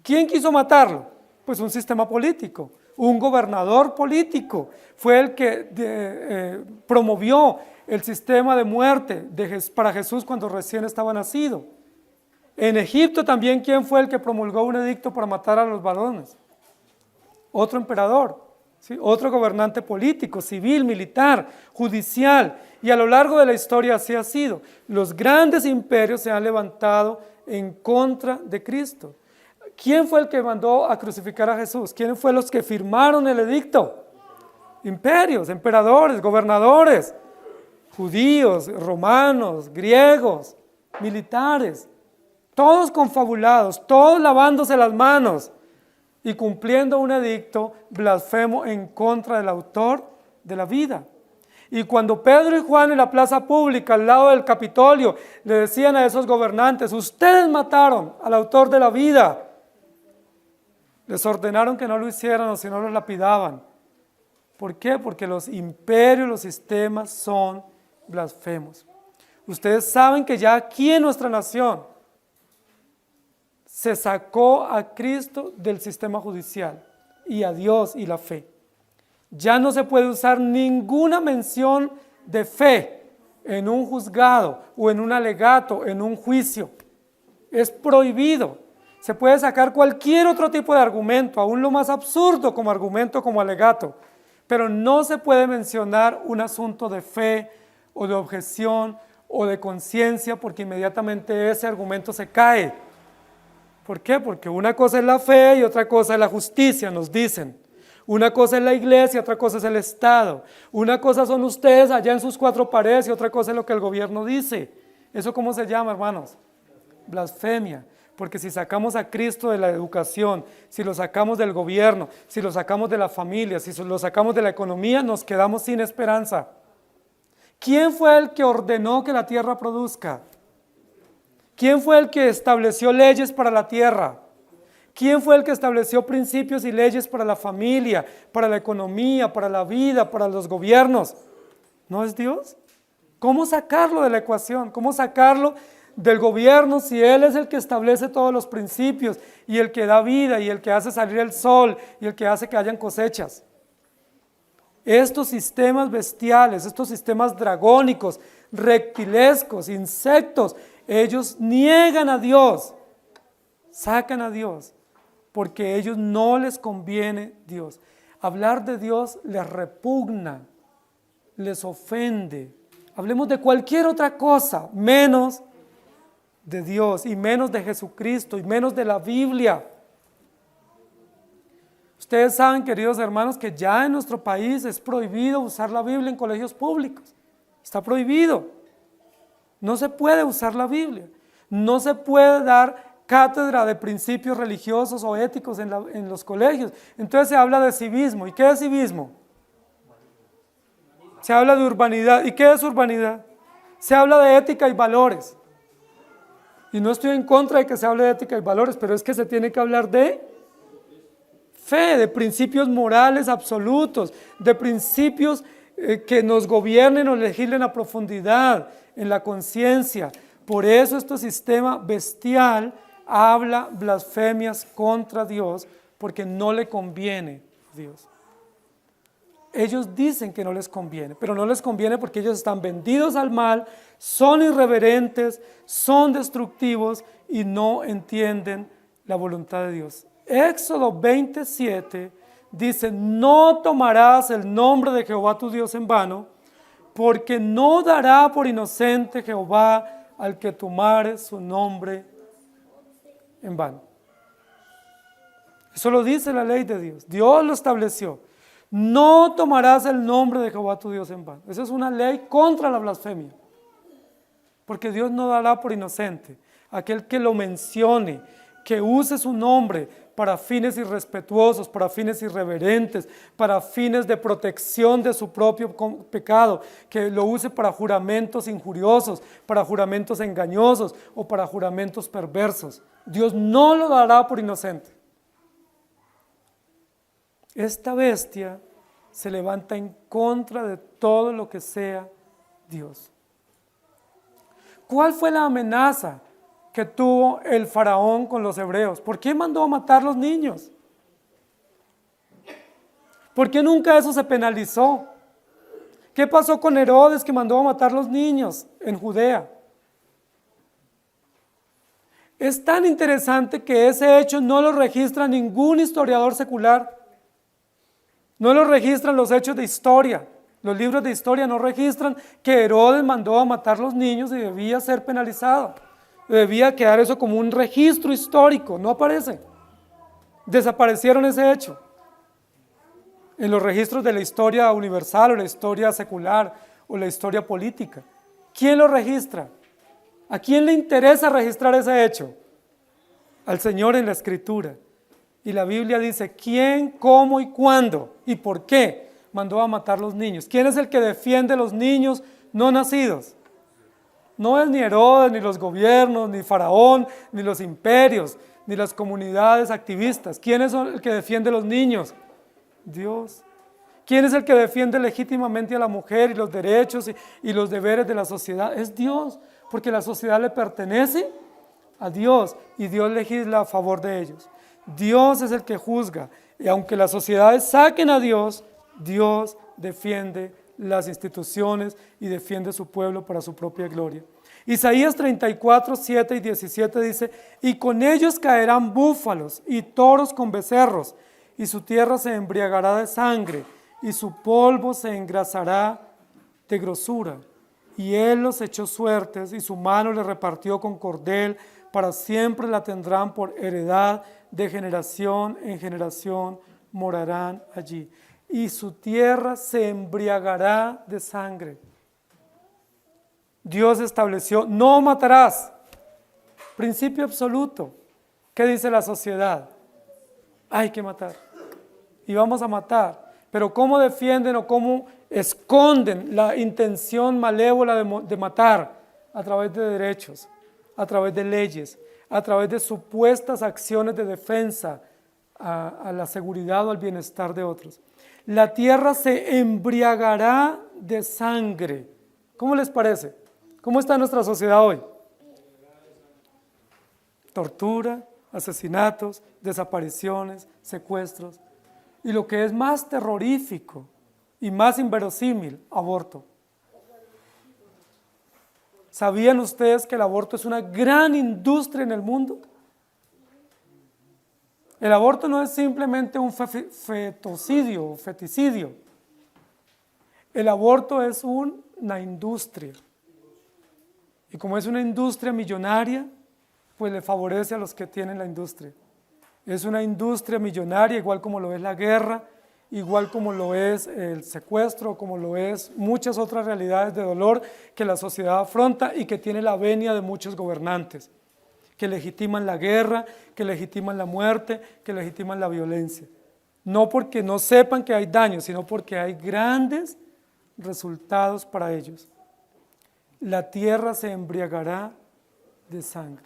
S1: ¿Quién quiso matarlo? Pues un sistema político, un gobernador político fue el que promovió el sistema de muerte para Jesús cuando recién estaba nacido. En Egipto también, ¿quién fue el que promulgó un edicto para matar a los varones? Otro emperador, ¿sí? Otro gobernante político, civil, militar, judicial, y a lo largo de la historia así ha sido. Los grandes imperios se han levantado en contra de Cristo. ¿Quién fue el que mandó a crucificar a Jesús? ¿Quiénes fueron los que firmaron el edicto? Imperios, emperadores, gobernadores, judíos, romanos, griegos, militares, todos confabulados, todos lavándose las manos y cumpliendo un edicto blasfemo en contra del autor de la vida. Y cuando Pedro y Juan en la plaza pública, al lado del Capitolio, le decían a esos gobernantes: ustedes mataron al autor de la vida, les ordenaron que no lo hicieran o si no los lapidaban. ¿Por qué? Porque los imperios, los sistemas son blasfemos. Ustedes saben que ya aquí en nuestra nación se sacó a Cristo del sistema judicial y a Dios y la fe. Ya no se puede usar ninguna mención de fe en un juzgado o en un alegato, en un juicio. Es prohibido. Se puede sacar cualquier otro tipo de argumento, aún lo más absurdo como argumento, como alegato, pero no se puede mencionar un asunto de fe o de objeción o de conciencia, porque inmediatamente ese argumento se cae, ¿Por qué? Porque una cosa es la fe y otra cosa es la justicia, nos dicen. Una cosa es la iglesia, otra cosa es el Estado. Una cosa son ustedes allá en sus cuatro paredes y otra cosa es lo que el gobierno dice. ¿Eso cómo se llama, hermanos? Blasfemia. Porque si sacamos a Cristo de la educación, si lo sacamos del gobierno, si lo sacamos de la familia, si lo sacamos de la economía, nos quedamos sin esperanza. ¿Quién fue el que ordenó que la tierra produzca? ¿Quién fue el que estableció leyes para la tierra? ¿Quién fue el que estableció principios y leyes para la familia, para la economía, para la vida, para los gobiernos? ¿No es Dios? ¿Cómo sacarlo de la ecuación? ¿Cómo sacarlo del gobierno si Él es el que establece todos los principios y el que da vida y el que hace salir el sol y el que hace que hayan cosechas? Estos sistemas bestiales, estos sistemas dragónicos, reptilescos, insectos, ellos niegan a Dios, sacan a Dios, porque a ellos no les conviene Dios. Hablar de Dios les repugna, les ofende. Hablemos de cualquier otra cosa, menos de Dios y menos de Jesucristo y menos de la Biblia. Ustedes saben, queridos hermanos, que ya en nuestro país es prohibido usar la Biblia en colegios públicos. Está prohibido. No se puede usar la Biblia. No se puede dar cátedra de principios religiosos o éticos en los colegios. Entonces se habla de civismo. ¿Y qué es civismo? Se habla de urbanidad. ¿Y qué es urbanidad? Se habla de ética y valores. Y no estoy en contra de que se hable de ética y valores, pero es que se tiene que hablar de fe, de principios morales absolutos, de principios que nos gobiernen o legislen a profundidad, en la conciencia. Por eso este sistema bestial habla blasfemias contra Dios, porque no le conviene a Dios. Ellos dicen que no les conviene, pero no les conviene porque ellos están vendidos al mal, son irreverentes, son destructivos y no entienden la voluntad de Dios. Éxodo 27 dice: no tomarás el nombre de Jehová tu Dios en vano, porque no dará por inocente Jehová al que tomare su nombre en vano. Eso lo dice la ley de Dios, Dios lo estableció. No tomarás el nombre de Jehová tu Dios en vano. Esa es una ley contra la blasfemia, porque Dios no dará por inocente aquel que lo mencione, que use su nombre para fines irrespetuosos, para fines irreverentes, para fines de protección de su propio pecado, que lo use para juramentos injuriosos, para juramentos engañosos o para juramentos perversos. Dios no lo dará por inocente. Esta bestia se levanta en contra de todo lo que sea Dios. ¿Cuál fue la amenaza que tuvo el faraón con los hebreos? ¿Por qué mandó a matar los niños? ¿Por qué nunca eso se penalizó? ¿Qué pasó con Herodes, que mandó a matar los niños en Judea? Es tan interesante que ese hecho no lo registra ningún historiador secular. No lo registran los hechos de historia. Los libros de historia no registran que Herodes mandó a matar los niños y debía ser penalizado. Debía quedar eso como un registro histórico. No aparece. Desaparecieron ese hecho en los registros de la historia universal o la historia secular o la historia política. ¿Quién lo registra? ¿A quién le interesa registrar ese hecho? Al Señor en la Escritura. Y la Biblia dice quién, cómo y cuándo y por qué mandó a matar los niños. ¿Quién es el que defiende a los niños no nacidos? No es ni Herodes, ni los gobiernos, ni Faraón, ni los imperios, ni las comunidades activistas. ¿Quién es el que defiende a los niños? Dios. ¿Quién es el que defiende legítimamente a la mujer y los derechos y los deberes de la sociedad? Es Dios, porque la sociedad le pertenece a Dios y Dios legisla a favor de ellos. Dios es el que juzga, y aunque las sociedades saquen a Dios, Dios defiende las instituciones y defiende su pueblo para su propia gloria. Isaías 34, 7 y 17 dice: y con ellos caerán búfalos y toros con becerros, y su tierra se embriagará de sangre, y su polvo se engrasará de grosura. Y él los echó suertes, y su mano le repartió con cordel para siempre la tendrán por heredad, de generación en generación morarán allí. Y su tierra se embriagará de sangre. Dios estableció, no matarás. Principio absoluto. ¿Qué dice la sociedad? Hay que matar. Y vamos a matar. Pero ¿cómo defienden o cómo esconden la intención malévola de matar? A través de derechos, a través de leyes, a través de supuestas acciones de defensa a la seguridad o al bienestar de otros. La tierra se embriagará de sangre. ¿Cómo les parece? ¿Cómo está nuestra sociedad hoy? Tortura, asesinatos, desapariciones, secuestros. Y lo que es más terrorífico y más inverosímil, aborto. ¿Sabían ustedes que el aborto es una gran industria en el mundo? El aborto no es simplemente un fetocidio o feticidio. El aborto es una industria. Y como es una industria millonaria, pues le favorece a los que tienen la industria. Es una industria millonaria, igual como lo es la guerra, igual como lo es el secuestro, como lo es muchas otras realidades de dolor que la sociedad afronta y que tiene la venia de muchos gobernantes, que legitiman la guerra, que legitiman la muerte, que legitiman la violencia. No porque no sepan que hay daño, sino porque hay grandes resultados para ellos. La tierra se embriagará de sangre.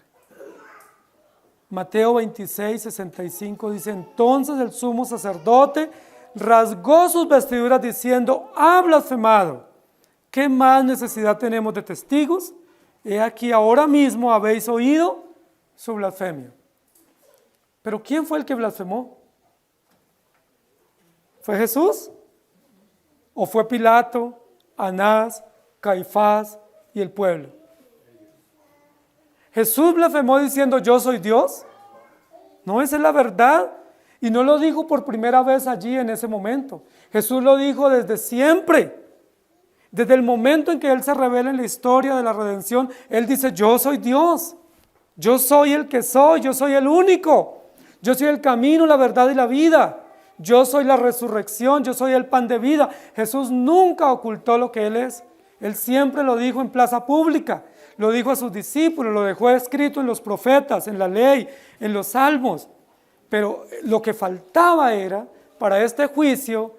S1: Mateo 26, 65 dice, entonces el sumo sacerdote rasgó sus vestiduras diciendo, ha blasfemado. ¿Qué más necesidad tenemos de testigos? He aquí ahora mismo habéis oído su blasfemia. ¿Pero quién fue el que blasfemó? ¿Fue Jesús? ¿O fue Pilato, Anás, Caifás y el pueblo? Jesús blasfemó diciendo, yo soy Dios. No, esa es la verdad. Y no lo dijo por primera vez allí en ese momento. Jesús lo dijo desde siempre. Desde el momento en que Él se revela en la historia de la redención, Él dice, yo soy Dios. Yo soy el que soy, yo soy el único. Yo soy el camino, la verdad y la vida. Yo soy la resurrección, yo soy el pan de vida. Jesús nunca ocultó lo que Él es. Él siempre lo dijo en plaza pública. Lo dijo a sus discípulos, lo dejó escrito en los profetas, en la ley, en los salmos. Pero lo que faltaba era, para este juicio,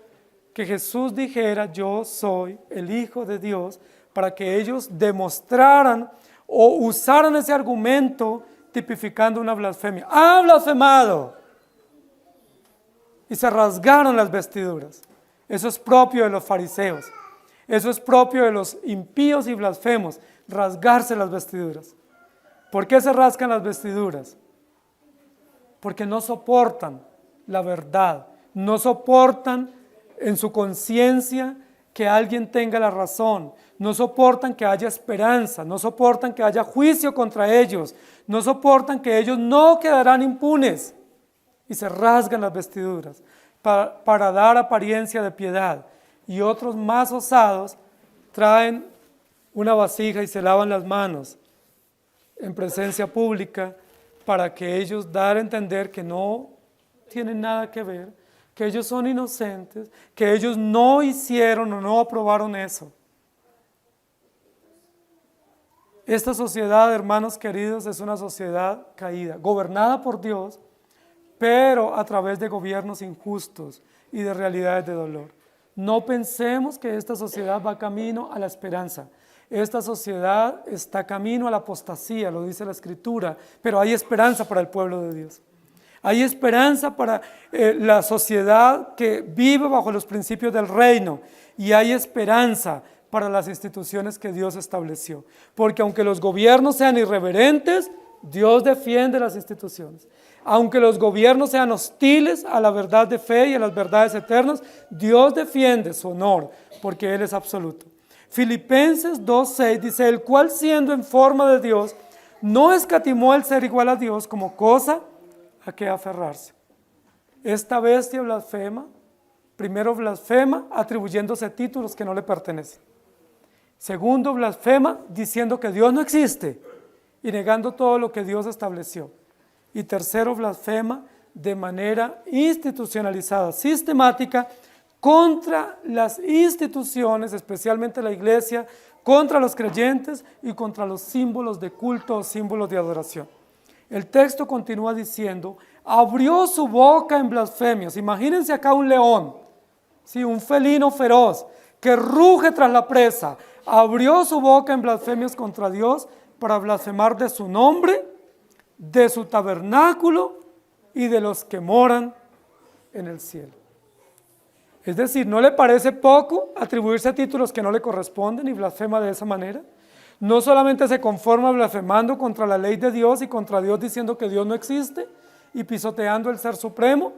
S1: que Jesús dijera, yo soy el Hijo de Dios, para que ellos demostraran o usaran ese argumento tipificando una blasfemia. ¡Ha blasfemado! Y se rasgaron las vestiduras. Eso es propio de los fariseos. Eso es propio de los impíos y blasfemos, rasgarse las vestiduras. ¿Por qué se rasgan las vestiduras? Porque no soportan la verdad, no soportan en su conciencia que alguien tenga la razón, no soportan que haya esperanza, no soportan que haya juicio contra ellos, no soportan que ellos no quedarán impunes y se rasgan las vestiduras para dar apariencia de piedad. Y otros más osados traen una vasija y se lavan las manos en presencia pública para que ellos dar a entender que no tienen nada que ver, que ellos son inocentes, que ellos no hicieron o no aprobaron eso. Esta sociedad, hermanos queridos, es una sociedad caída, gobernada por Dios, pero a través de gobiernos injustos y de realidades de dolor. No pensemos que esta sociedad va camino a la esperanza. Esta sociedad está camino a la apostasía, lo dice la Escritura, pero hay esperanza para el pueblo de Dios. Hay esperanza para la sociedad que vive bajo los principios del reino y hay esperanza para las instituciones que Dios estableció. Porque aunque los gobiernos sean irreverentes, Dios defiende las instituciones. Aunque los gobiernos sean hostiles a la verdad de fe y a las verdades eternas, Dios defiende su honor, porque Él es absoluto. Filipenses 2:6 dice, el cual siendo en forma de Dios, no escatimó el ser igual a Dios como cosa a que aferrarse. Esta bestia blasfema, primero blasfema atribuyéndose títulos que no le pertenecen. Segundo, blasfema diciendo que Dios no existe y negando todo lo que Dios estableció. Y tercero, blasfema de manera institucionalizada, sistemática, contra las instituciones, especialmente la iglesia, contra los creyentes y contra los símbolos de culto o símbolos de adoración. El texto continúa diciendo, abrió su boca en blasfemias. Imagínense acá un león, ¿sí? Un felino feroz que ruge tras la presa. Abrió su boca en blasfemias contra Dios para blasfemar de su nombre, de su tabernáculo y de los que moran en el cielo. Es decir, ¿no le parece poco atribuirse títulos que no le corresponden y blasfema de esa manera? No solamente se conforma blasfemando contra la ley de Dios y contra Dios diciendo que Dios no existe y pisoteando el ser supremo,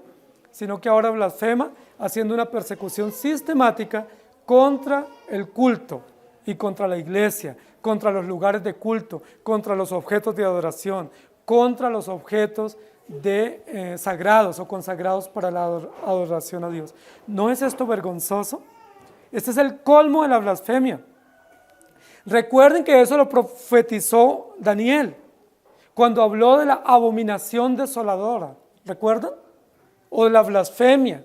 S1: sino que ahora blasfema haciendo una persecución sistemática contra el culto y contra la iglesia, contra los lugares de culto, contra los objetos de adoración, contra los objetos sagrados o consagrados para la adoración a Dios. ¿No es esto vergonzoso? Este es el colmo de la blasfemia. Recuerden que eso lo profetizó Daniel cuando habló de la abominación desoladora, ¿recuerdan? O de la blasfemia.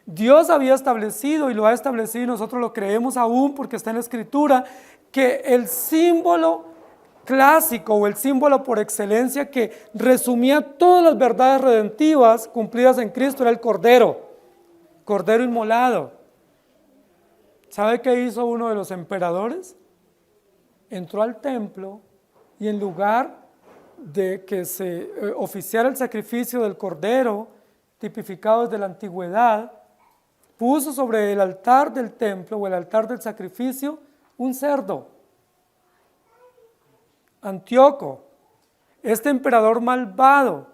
S1: Dios había establecido y lo ha establecido y nosotros lo creemos aún porque está en la Escritura, que el símbolo clásico o el símbolo por excelencia que resumía todas las verdades redentivas cumplidas en Cristo era el Cordero inmolado. ¿Sabe qué hizo uno de los emperadores? Entró al templo y en lugar de que se oficiara el sacrificio del Cordero, tipificado desde la antigüedad, puso sobre el altar del templo o el altar del sacrificio un cerdo. Antíoco, este emperador malvado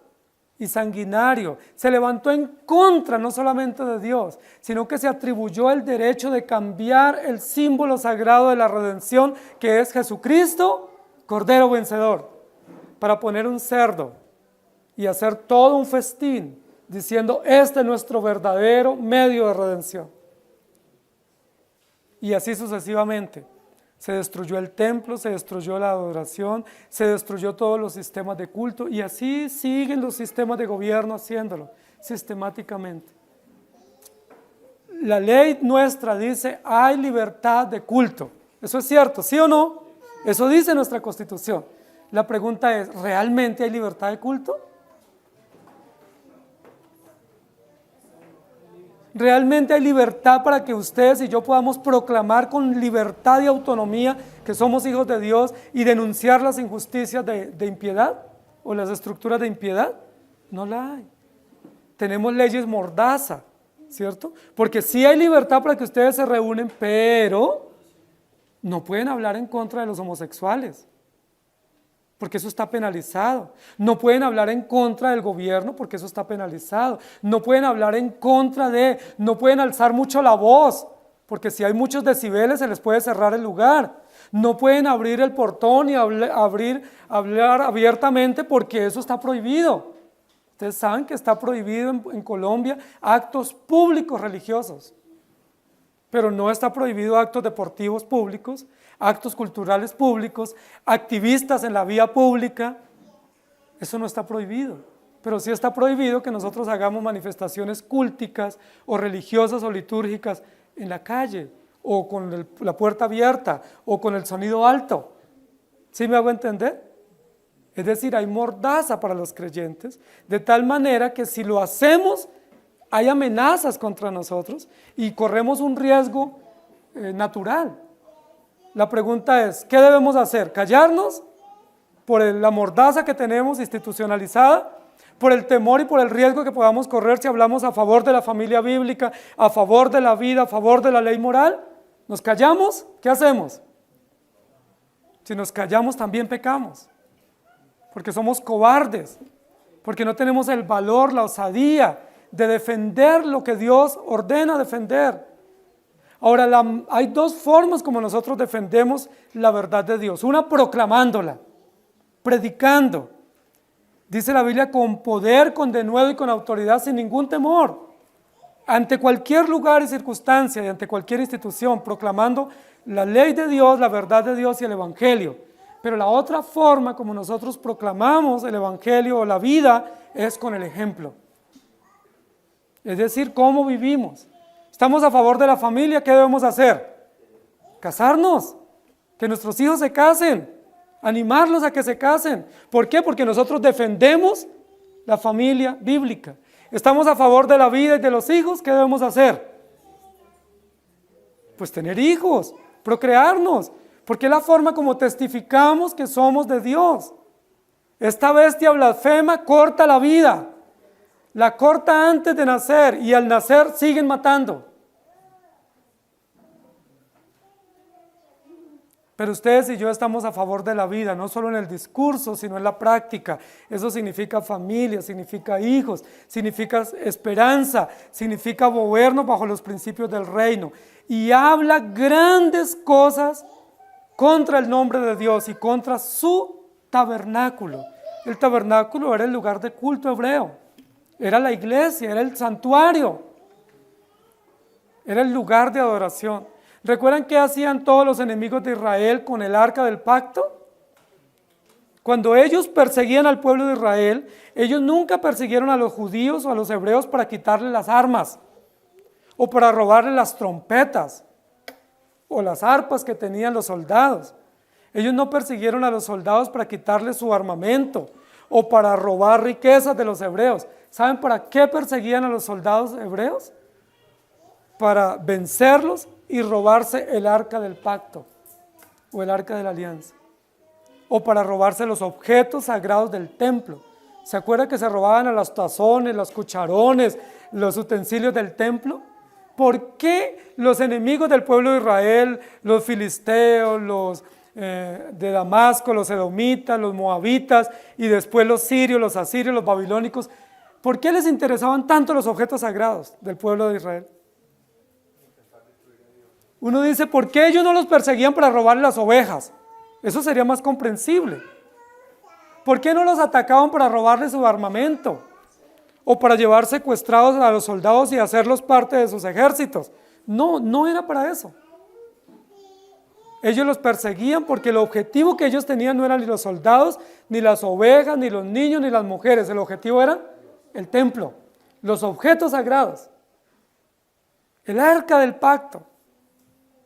S1: y sanguinario, se levantó en contra no solamente de Dios, sino que se atribuyó el derecho de cambiar el símbolo sagrado de la redención, que es Jesucristo, Cordero vencedor, para poner un cerdo y hacer todo un festín, diciendo, este es nuestro verdadero medio de redención. Y así sucesivamente. Se destruyó el templo, se destruyó la adoración, se destruyó todos los sistemas de culto y así siguen los sistemas de gobierno haciéndolo sistemáticamente. La ley nuestra dice, hay libertad de culto. ¿Eso es cierto? ¿Sí o no? Eso dice nuestra Constitución. La pregunta es, ¿realmente hay libertad de culto? ¿Realmente hay libertad para que ustedes y yo podamos proclamar con libertad y autonomía que somos hijos de Dios y denunciar las injusticias de impiedad o las estructuras de impiedad? No la hay. Tenemos leyes mordaza, ¿cierto? Porque sí hay libertad para que ustedes se reúnen, pero no pueden hablar en contra de los homosexuales, porque eso está penalizado. No pueden hablar en contra del gobierno porque eso está penalizado. No pueden hablar en contra no pueden alzar mucho la voz, porque si hay muchos decibeles se les puede cerrar el lugar. No pueden abrir el portón y hablar abiertamente porque eso está prohibido. Ustedes saben que está prohibido en Colombia actos públicos religiosos, pero no está prohibido actos deportivos públicos, actos culturales públicos, activistas en la vía pública. Eso no está prohibido, pero sí está prohibido que nosotros hagamos manifestaciones cúlticas o religiosas o litúrgicas en la calle o con la puerta abierta o con el sonido alto. ¿Sí me hago entender? Es decir, hay mordaza para los creyentes, de tal manera que si lo hacemos, hay amenazas contra nosotros y corremos un riesgo natural. La pregunta es, ¿qué debemos hacer? ¿Callarnos por la mordaza que tenemos institucionalizada? ¿Por el temor y por el riesgo que podamos correr si hablamos a favor de la familia bíblica, a favor de la vida, a favor de la ley moral? ¿Nos callamos? ¿Qué hacemos? Si nos callamos también pecamos, porque somos cobardes, porque no tenemos el valor, la osadía de defender lo que Dios ordena defender. Ahora, hay dos formas como nosotros defendemos la verdad de Dios. Una, proclamándola, predicando. Dice la Biblia, con poder, con denuedo y con autoridad, sin ningún temor. Ante cualquier lugar y circunstancia y ante cualquier institución, proclamando la ley de Dios, la verdad de Dios y el Evangelio. Pero la otra forma como nosotros proclamamos el evangelio o la vida es con el ejemplo. Es decir, cómo vivimos. ¿Estamos a favor de la familia? ¿Qué debemos hacer? Casarnos, que nuestros hijos se casen, animarlos a que se casen. ¿Por qué? Porque nosotros defendemos la familia bíblica. ¿Estamos a favor de la vida y de los hijos? ¿Qué debemos hacer? Pues tener hijos, procrearnos, porque es la forma como testificamos que somos de Dios. Esta bestia blasfema corta la vida, la corta antes de nacer y al nacer siguen matando. Pero ustedes y yo estamos a favor de la vida, no solo en el discurso, sino en la práctica. Eso significa familia, significa hijos, significa esperanza, significa gobierno bajo los principios del reino. Y habla grandes cosas contra el nombre de Dios y contra su tabernáculo. El tabernáculo era el lugar de culto hebreo, era la iglesia, era el santuario, era el lugar de adoración. ¿Recuerdan qué hacían todos los enemigos de Israel con el arca del pacto? Cuando ellos perseguían al pueblo de Israel, ellos nunca persiguieron a los judíos o a los hebreos para quitarle las armas o para robarle las trompetas o las arpas que tenían los soldados. Ellos no persiguieron a los soldados para quitarles su armamento o para robar riquezas de los hebreos. ¿Saben para qué perseguían a los soldados hebreos? Para vencerlos y robarse el arca del pacto o el arca de la alianza, o para robarse los objetos sagrados del templo. ¿Se acuerdan que se robaban a los tazones, los cucharones, los utensilios del templo? ¿Por qué los enemigos del pueblo de Israel, los filisteos, los de Damasco, los edomitas, los moabitas y después los sirios, los asirios, los babilónicos, por qué les interesaban tanto los objetos sagrados del pueblo de Israel? Uno dice, ¿por qué ellos no los perseguían para robarle las ovejas? Eso sería más comprensible. ¿Por qué no los atacaban para robarle su armamento? O para llevar secuestrados a los soldados y hacerlos parte de sus ejércitos. No, no era para eso. Ellos los perseguían porque el objetivo que ellos tenían no eran ni los soldados, ni las ovejas, ni los niños, ni las mujeres. El objetivo era el templo, los objetos sagrados, el arca del pacto.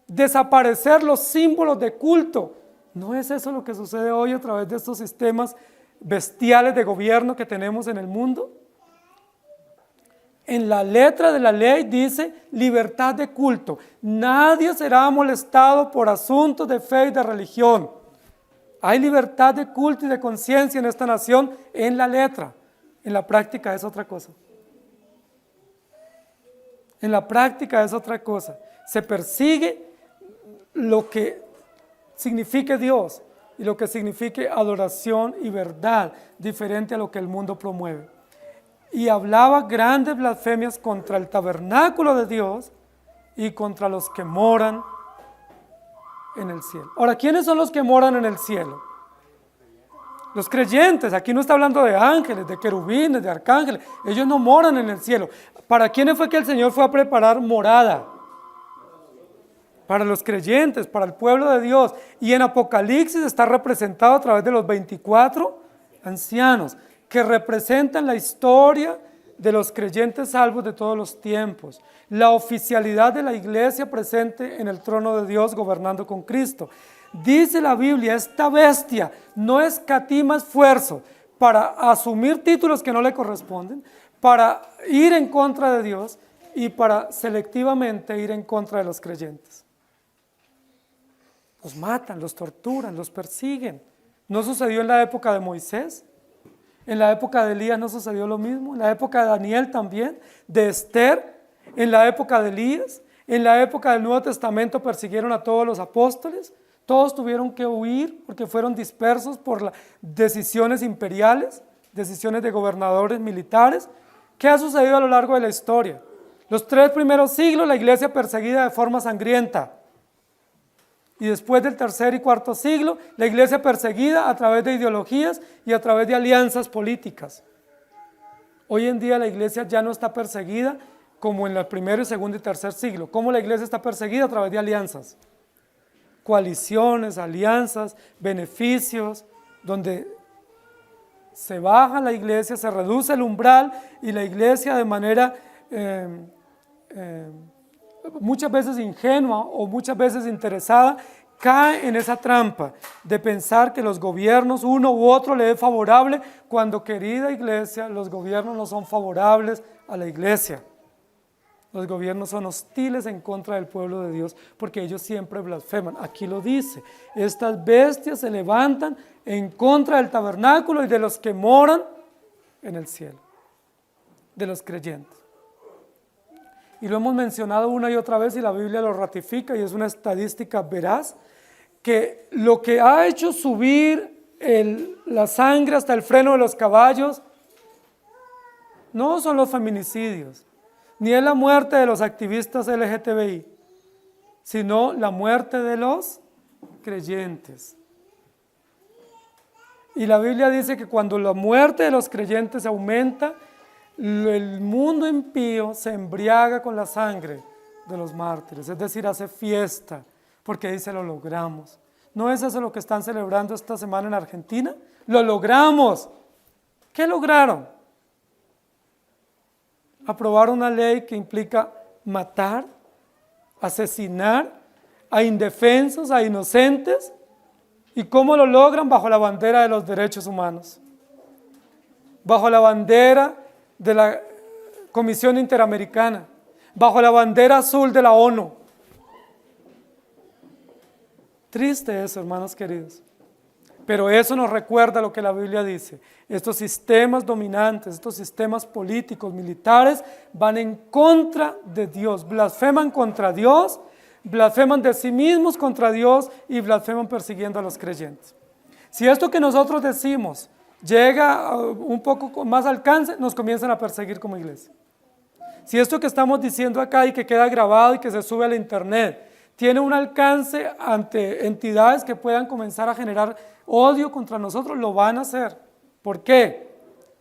S1: Desaparecer los símbolos de culto. ¿No es eso lo que sucede hoy a través de estos sistemas bestiales de gobierno que tenemos en el mundo? En la letra de la ley dice libertad de culto. Nadie será molestado por asuntos de fe y de religión. Hay libertad de culto y de conciencia en esta nación en la letra. En la práctica es otra cosa. En la práctica es otra cosa. Se persigue lo que signifique Dios y lo que signifique adoración y verdad, diferente a lo que el mundo promueve. Y hablaba grandes blasfemias contra el tabernáculo de Dios y contra los que moran en el cielo. Ahora, ¿quiénes son los que moran en el cielo? Los creyentes. Aquí no está hablando de ángeles, de querubines, de arcángeles. Ellos no moran en el cielo. ¿Para quiénes fue que el Señor fue a preparar morada? Para los creyentes, para el pueblo de Dios. Y en Apocalipsis está representado a través de los 24 ancianos, que representan la historia de los creyentes salvos de todos los tiempos. La oficialidad de la iglesia presente en el trono de Dios gobernando con Cristo. Dice la Biblia, esta bestia no escatima esfuerzo para asumir títulos que no le corresponden, para ir en contra de Dios y para selectivamente ir en contra de los creyentes. Los matan, los torturan, los persiguen. ¿No sucedió en la época de Moisés? ¿En la época de Elías no sucedió lo mismo? ¿En la época de Daniel también? ¿De Esther? ¿En la época de Elías? ¿En la época del Nuevo Testamento persiguieron a todos los apóstoles? Todos tuvieron que huir porque fueron dispersos por las decisiones imperiales, decisiones de gobernadores militares. ¿Qué ha sucedido a lo largo de la historia? Los 3 primeros siglos la iglesia perseguida de forma sangrienta. Y después del 3er y 4er siglo, la iglesia perseguida a través de ideologías y a través de alianzas políticas. Hoy en día la iglesia ya no está perseguida como en el 1er, 2er y 3er siglo. ¿Cómo la iglesia está perseguida? A través de alianzas. coaliciones, alianzas, beneficios, donde se baja la iglesia, se reduce el umbral y la iglesia de manera muchas veces ingenua o muchas veces interesada, cae en esa trampa de pensar que los gobiernos, uno u otro, le es favorable, cuando, querida iglesia, los gobiernos no son favorables a la iglesia. Los gobiernos son hostiles en contra del pueblo de Dios, porque ellos siempre blasfeman. Aquí lo dice: estas bestias se levantan en contra del tabernáculo y de los que moran en el cielo, de los creyentes. Y lo hemos mencionado una y otra vez, y la Biblia lo ratifica, y es una estadística veraz, que lo que ha hecho subir la sangre hasta el freno de los caballos no son los feminicidios, ni es la muerte de los activistas LGTBI, sino la muerte de los creyentes. Y la Biblia dice que cuando la muerte de los creyentes aumenta, el mundo impío se embriaga con la sangre de los mártires, es decir, hace fiesta, porque dice: lo logramos. ¿No es eso lo que están celebrando esta semana en Argentina? ¡Lo logramos! ¿Qué lograron? Aprobar una ley que implica matar, asesinar a indefensos, a inocentes. ¿Y cómo lo logran? Bajo la bandera de los derechos humanos, bajo la bandera de la Comisión Interamericana, bajo la bandera azul de la ONU. Triste eso, hermanos queridos. Pero eso nos recuerda lo que la Biblia dice. Estos sistemas dominantes, estos sistemas políticos, militares, van en contra de Dios, blasfeman contra Dios, blasfeman de sí mismos contra Dios y blasfeman persiguiendo a los creyentes. Si esto que nosotros decimos llega a un poco con más alcance, nos comienzan a perseguir como iglesia. Si esto que estamos diciendo acá y que queda grabado y que se sube a la internet tiene un alcance ante entidades que puedan comenzar a generar odio contra nosotros, lo van a hacer. ¿Por qué?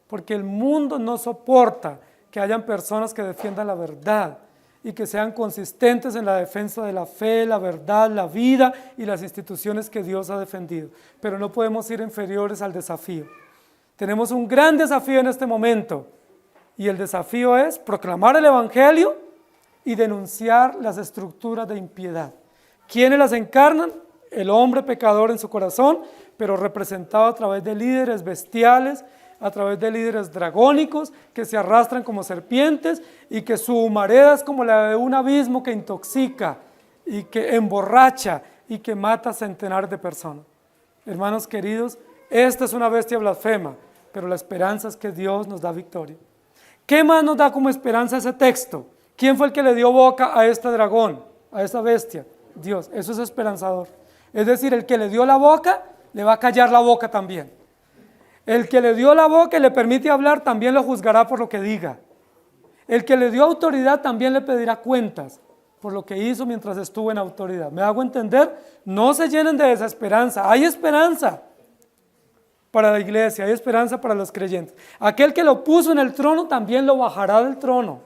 S1: Porque el mundo no soporta que hayan personas que defiendan la verdad y que sean consistentes en la defensa de la fe, la verdad, la vida y las instituciones que Dios ha defendido. Pero no podemos ir inferiores al desafío. Tenemos un gran desafío en este momento, y el desafío es proclamar el Evangelio y denunciar las estructuras de impiedad. ¿Quiénes las encarnan? El hombre pecador en su corazón, pero representado a través de líderes bestiales, a través de líderes dragónicos que se arrastran como serpientes y que su humareda es como la de un abismo que intoxica y que emborracha y que mata a centenares de personas. Hermanos queridos, esta es una bestia blasfema, pero la esperanza es que Dios nos da victoria. ¿Qué más nos da como esperanza ese texto? ¿Quién fue el que le dio boca a este dragón, a esta bestia? Dios. Eso es esperanzador. Es decir, el que le dio la boca, le va a callar la boca también. El que le dio la boca y le permite hablar, también lo juzgará por lo que diga. El que le dio autoridad también le pedirá cuentas por lo que hizo mientras estuvo en autoridad. ¿Me hago entender? No se llenen de desesperanza. Hay esperanza para la iglesia, hay esperanza para los creyentes. Aquel que lo puso en el trono también lo bajará del trono.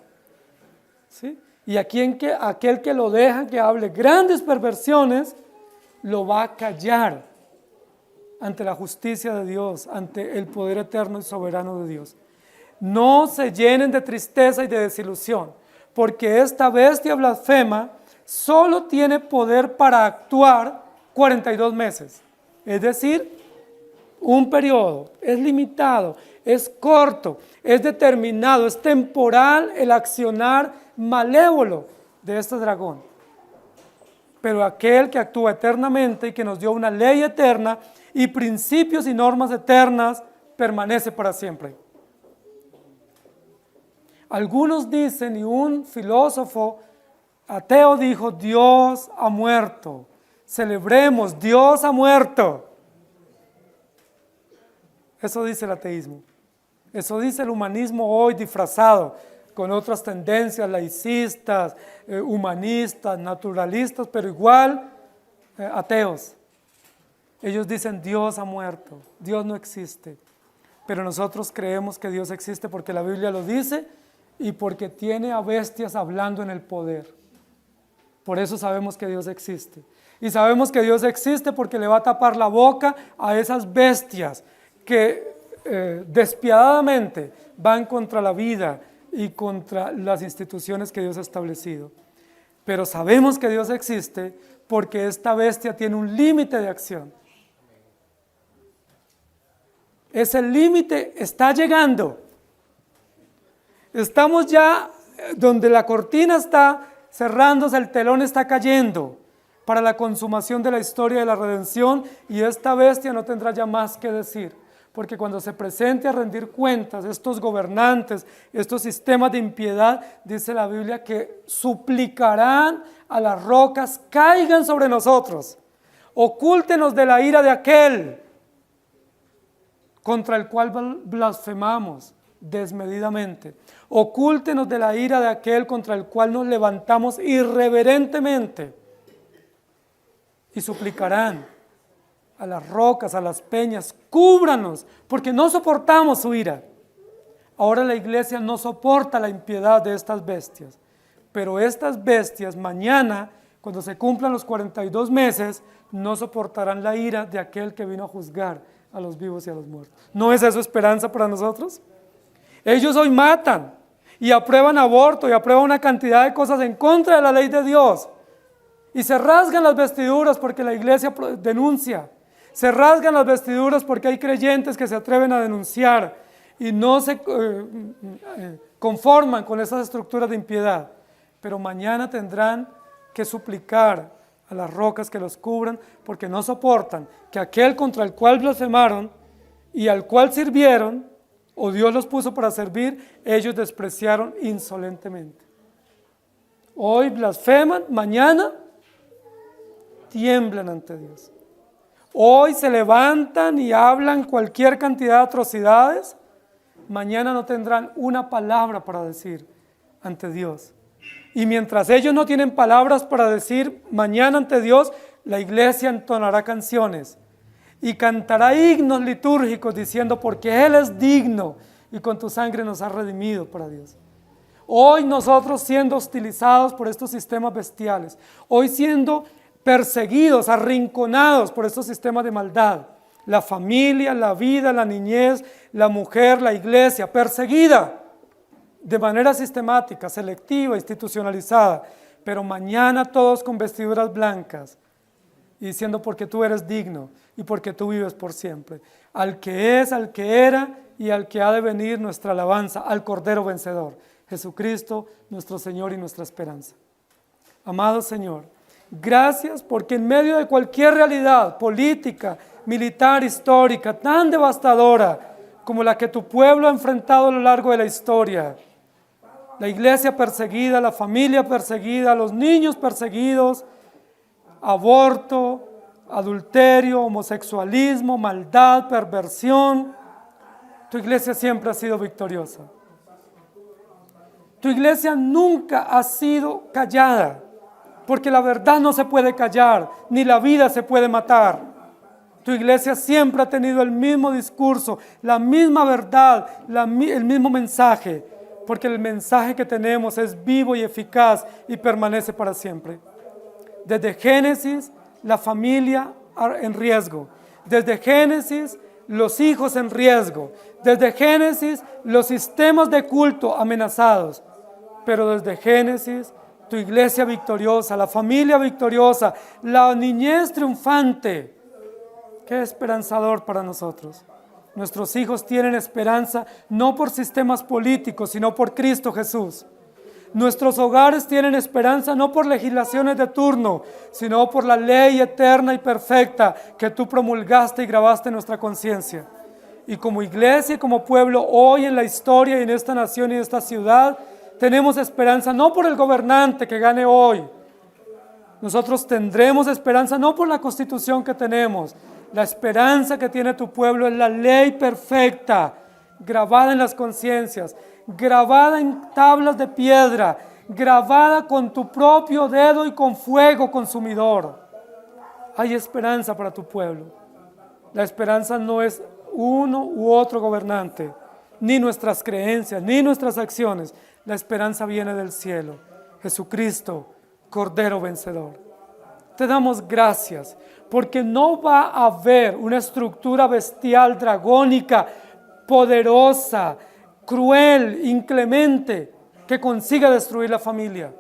S1: ¿Sí? Y aquel que lo deja que hable grandes perversiones, lo va a callar ante la justicia de Dios, ante el poder eterno y soberano de Dios. No se llenen de tristeza y de desilusión, porque esta bestia blasfema solo tiene poder para actuar 42 meses. Es decir, un periodo, es limitado, es corto, es determinado, es temporal el accionar malévolo de este dragón. Pero aquel que actúa eternamente y que nos dio una ley eterna y principios y normas eternas, permanece para siempre. Algunos dicen, y un filósofo ateo dijo: Dios ha muerto, celebremos, Dios ha muerto. Eso dice el ateísmo, eso dice el humanismo hoy disfrazado con otras tendencias laicistas, humanistas, naturalistas, pero igual ateos. Ellos dicen: Dios ha muerto, Dios no existe. Pero nosotros creemos que Dios existe porque la Biblia lo dice y porque tiene a bestias hablando en el poder. Por eso sabemos que Dios existe. Y sabemos que Dios existe porque le va a tapar la boca a esas bestias que despiadadamente van contra la vida y contra las instituciones que Dios ha establecido. Pero sabemos que Dios existe porque esta bestia tiene un límite de acción. Ese límite está llegando. Estamos ya donde la cortina está cerrándose, el telón está cayendo para la consumación de la historia de la redención, y esta bestia no tendrá ya más que decir, porque cuando se presente a rendir cuentas estos gobernantes, estos sistemas de impiedad, dice la Biblia que suplicarán a las rocas, caigan sobre nosotros, ocúltenos de la ira de aquel contra el cual blasfemamos desmedidamente, ocúltenos de la ira de aquel contra el cual nos levantamos irreverentemente, y suplicarán a las rocas, a las peñas, cúbranos, porque no soportamos su ira. Ahora la iglesia no soporta la impiedad de estas bestias, pero estas bestias mañana, cuando se cumplan los 42 meses, no soportarán la ira de aquel que vino a juzgar a los vivos y a los muertos. ¿No es eso esperanza para nosotros? Ellos hoy matan y aprueban aborto y aprueban una cantidad de cosas en contra de la ley de Dios, y se rasgan las vestiduras porque la iglesia denuncia, se rasgan las vestiduras porque hay creyentes que se atreven a denunciar y no se conforman con esas estructuras de impiedad, pero mañana tendrán que suplicar a las rocas que los cubran, porque no soportan que aquel contra el cual blasfemaron y al cual sirvieron, o Dios los puso para servir, ellos despreciaron insolentemente. Hoy blasfeman, mañana tiemblan ante Dios. Hoy se levantan y hablan cualquier cantidad de atrocidades, mañana no tendrán una palabra para decir ante Dios. Y mientras ellos no tienen palabras para decir mañana ante Dios, la iglesia entonará canciones y cantará himnos litúrgicos diciendo, porque Él es digno y con tu sangre nos ha redimido para Dios. Hoy nosotros siendo hostilizados por estos sistemas bestiales, hoy siendo perseguidos, arrinconados por estos sistemas de maldad, la familia, la vida, la niñez, la mujer, la iglesia, perseguida de manera sistemática, selectiva, institucionalizada, pero mañana todos con vestiduras blancas y diciendo, porque tú eres digno y porque tú vives por siempre. Al que es, al que era y al que ha de venir nuestra alabanza, al Cordero vencedor, Jesucristo, nuestro Señor y nuestra esperanza. Amado Señor, gracias porque en medio de cualquier realidad política, militar, histórica, tan devastadora como la que tu pueblo ha enfrentado a lo largo de la historia, la iglesia perseguida, la familia perseguida, los niños perseguidos, aborto, adulterio, homosexualismo, maldad, perversión, tu iglesia siempre ha sido victoriosa. Tu iglesia nunca ha sido callada, porque la verdad no se puede callar, ni la vida se puede matar. Tu iglesia siempre ha tenido el mismo discurso, la misma verdad, el mismo mensaje, porque el mensaje que tenemos es vivo y eficaz y permanece para siempre. Desde Génesis, la familia en riesgo. Desde Génesis, los hijos en riesgo. Desde Génesis, los sistemas de culto amenazados. Pero desde Génesis, tu iglesia victoriosa, la familia victoriosa, la niñez triunfante. Qué esperanzador para nosotros. Nuestros hijos tienen esperanza no por sistemas políticos, sino por Cristo Jesús. Nuestros hogares tienen esperanza no por legislaciones de turno, sino por la ley eterna y perfecta que tú promulgaste y grabaste en nuestra conciencia. Y como iglesia y como pueblo, hoy en la historia y en esta nación y en esta ciudad, tenemos esperanza no por el gobernante que gane hoy. Nosotros tendremos esperanza no por la constitución que tenemos. La esperanza que tiene tu pueblo es la ley perfecta, grabada en las conciencias, grabada en tablas de piedra, grabada con tu propio dedo y con fuego consumidor. Hay esperanza para tu pueblo. La esperanza no es uno u otro gobernante, ni nuestras creencias, ni nuestras acciones. La esperanza viene del cielo. Jesucristo, Cordero vencedor. Te damos gracias porque no va a haber una estructura bestial, dragónica, poderosa, cruel, inclemente, que consiga destruir la familia.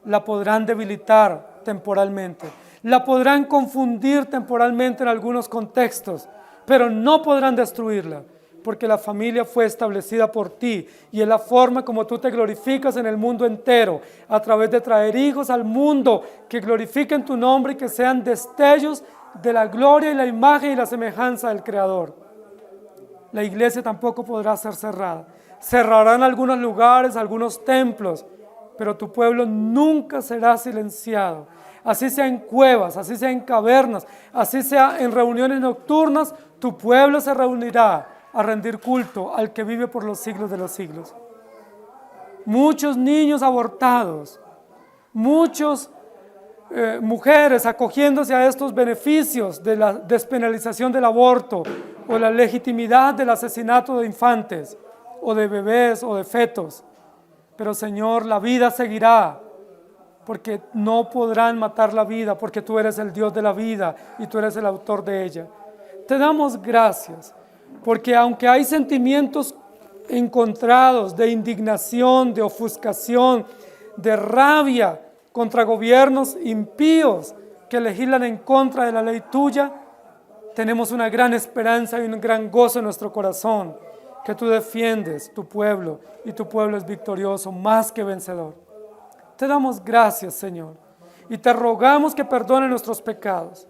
S1: La podrán debilitar temporalmente, la podrán confundir temporalmente en algunos contextos, pero no podrán destruirla, porque la familia fue establecida por ti y es la forma como tú te glorificas en el mundo entero, a través de traer hijos al mundo que glorifiquen tu nombre y que sean destellos de la gloria y la imagen y la semejanza del Creador. La iglesia tampoco podrá ser cerrada. Cerrarán algunos lugares, algunos templos, pero tu pueblo nunca será silenciado. Así sea en cuevas, así sea en cavernas, así sea en reuniones nocturnas, tu pueblo se reunirá a rendir culto al que vive por los siglos de los siglos. Muchos niños abortados, muchas mujeres acogiéndose a estos beneficios de la despenalización del aborto o la legitimidad del asesinato de infantes o de bebés o de fetos. Pero Señor, la vida seguirá, porque no podrán matar la vida, porque tú eres el Dios de la vida y tú eres el autor de ella. Te damos gracias, porque aunque hay sentimientos encontrados de indignación, de ofuscación, de rabia contra gobiernos impíos que legislan en contra de la ley tuya, tenemos una gran esperanza y un gran gozo en nuestro corazón, que tú defiendes tu pueblo y tu pueblo es victorioso, más que vencedor. Te damos gracias, Señor, y te rogamos que perdone nuestros pecados,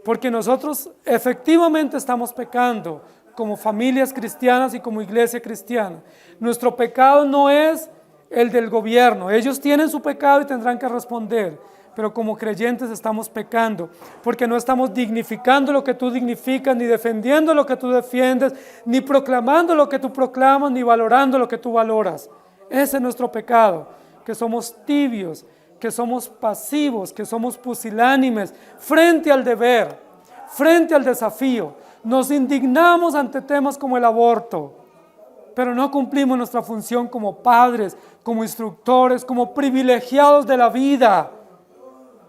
S1: porque nosotros efectivamente estamos pecando como familias cristianas y como iglesia cristiana. Nuestro pecado no es el del gobierno, ellos tienen su pecado y tendrán que responder, pero como creyentes estamos pecando, porque no estamos dignificando lo que tú dignificas, ni defendiendo lo que tú defiendes, ni proclamando lo que tú proclamas, ni valorando lo que tú valoras. Ese es nuestro pecado, que somos tibios, que somos pasivos, que somos pusilánimes frente al deber, frente al desafío. Nos indignamos ante temas como el aborto, pero no cumplimos nuestra función como padres, como instructores, como privilegiados de la vida.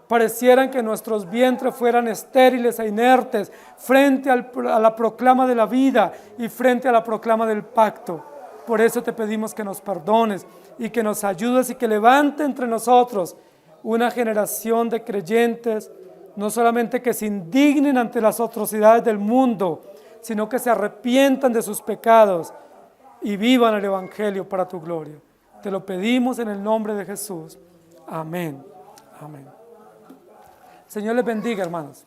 S1: Parecieran que nuestros vientres fueran estériles e inertes frente a la proclama de la vida y frente a la proclama del pacto. Por eso te pedimos que nos perdones y que nos ayudes y que levante entre nosotros una generación de creyentes, no solamente que se indignen ante las atrocidades del mundo, sino que se arrepientan de sus pecados y vivan el Evangelio para tu gloria. Te lo pedimos en el nombre de Jesús. Amén. Amén. Señor les bendiga, hermanos.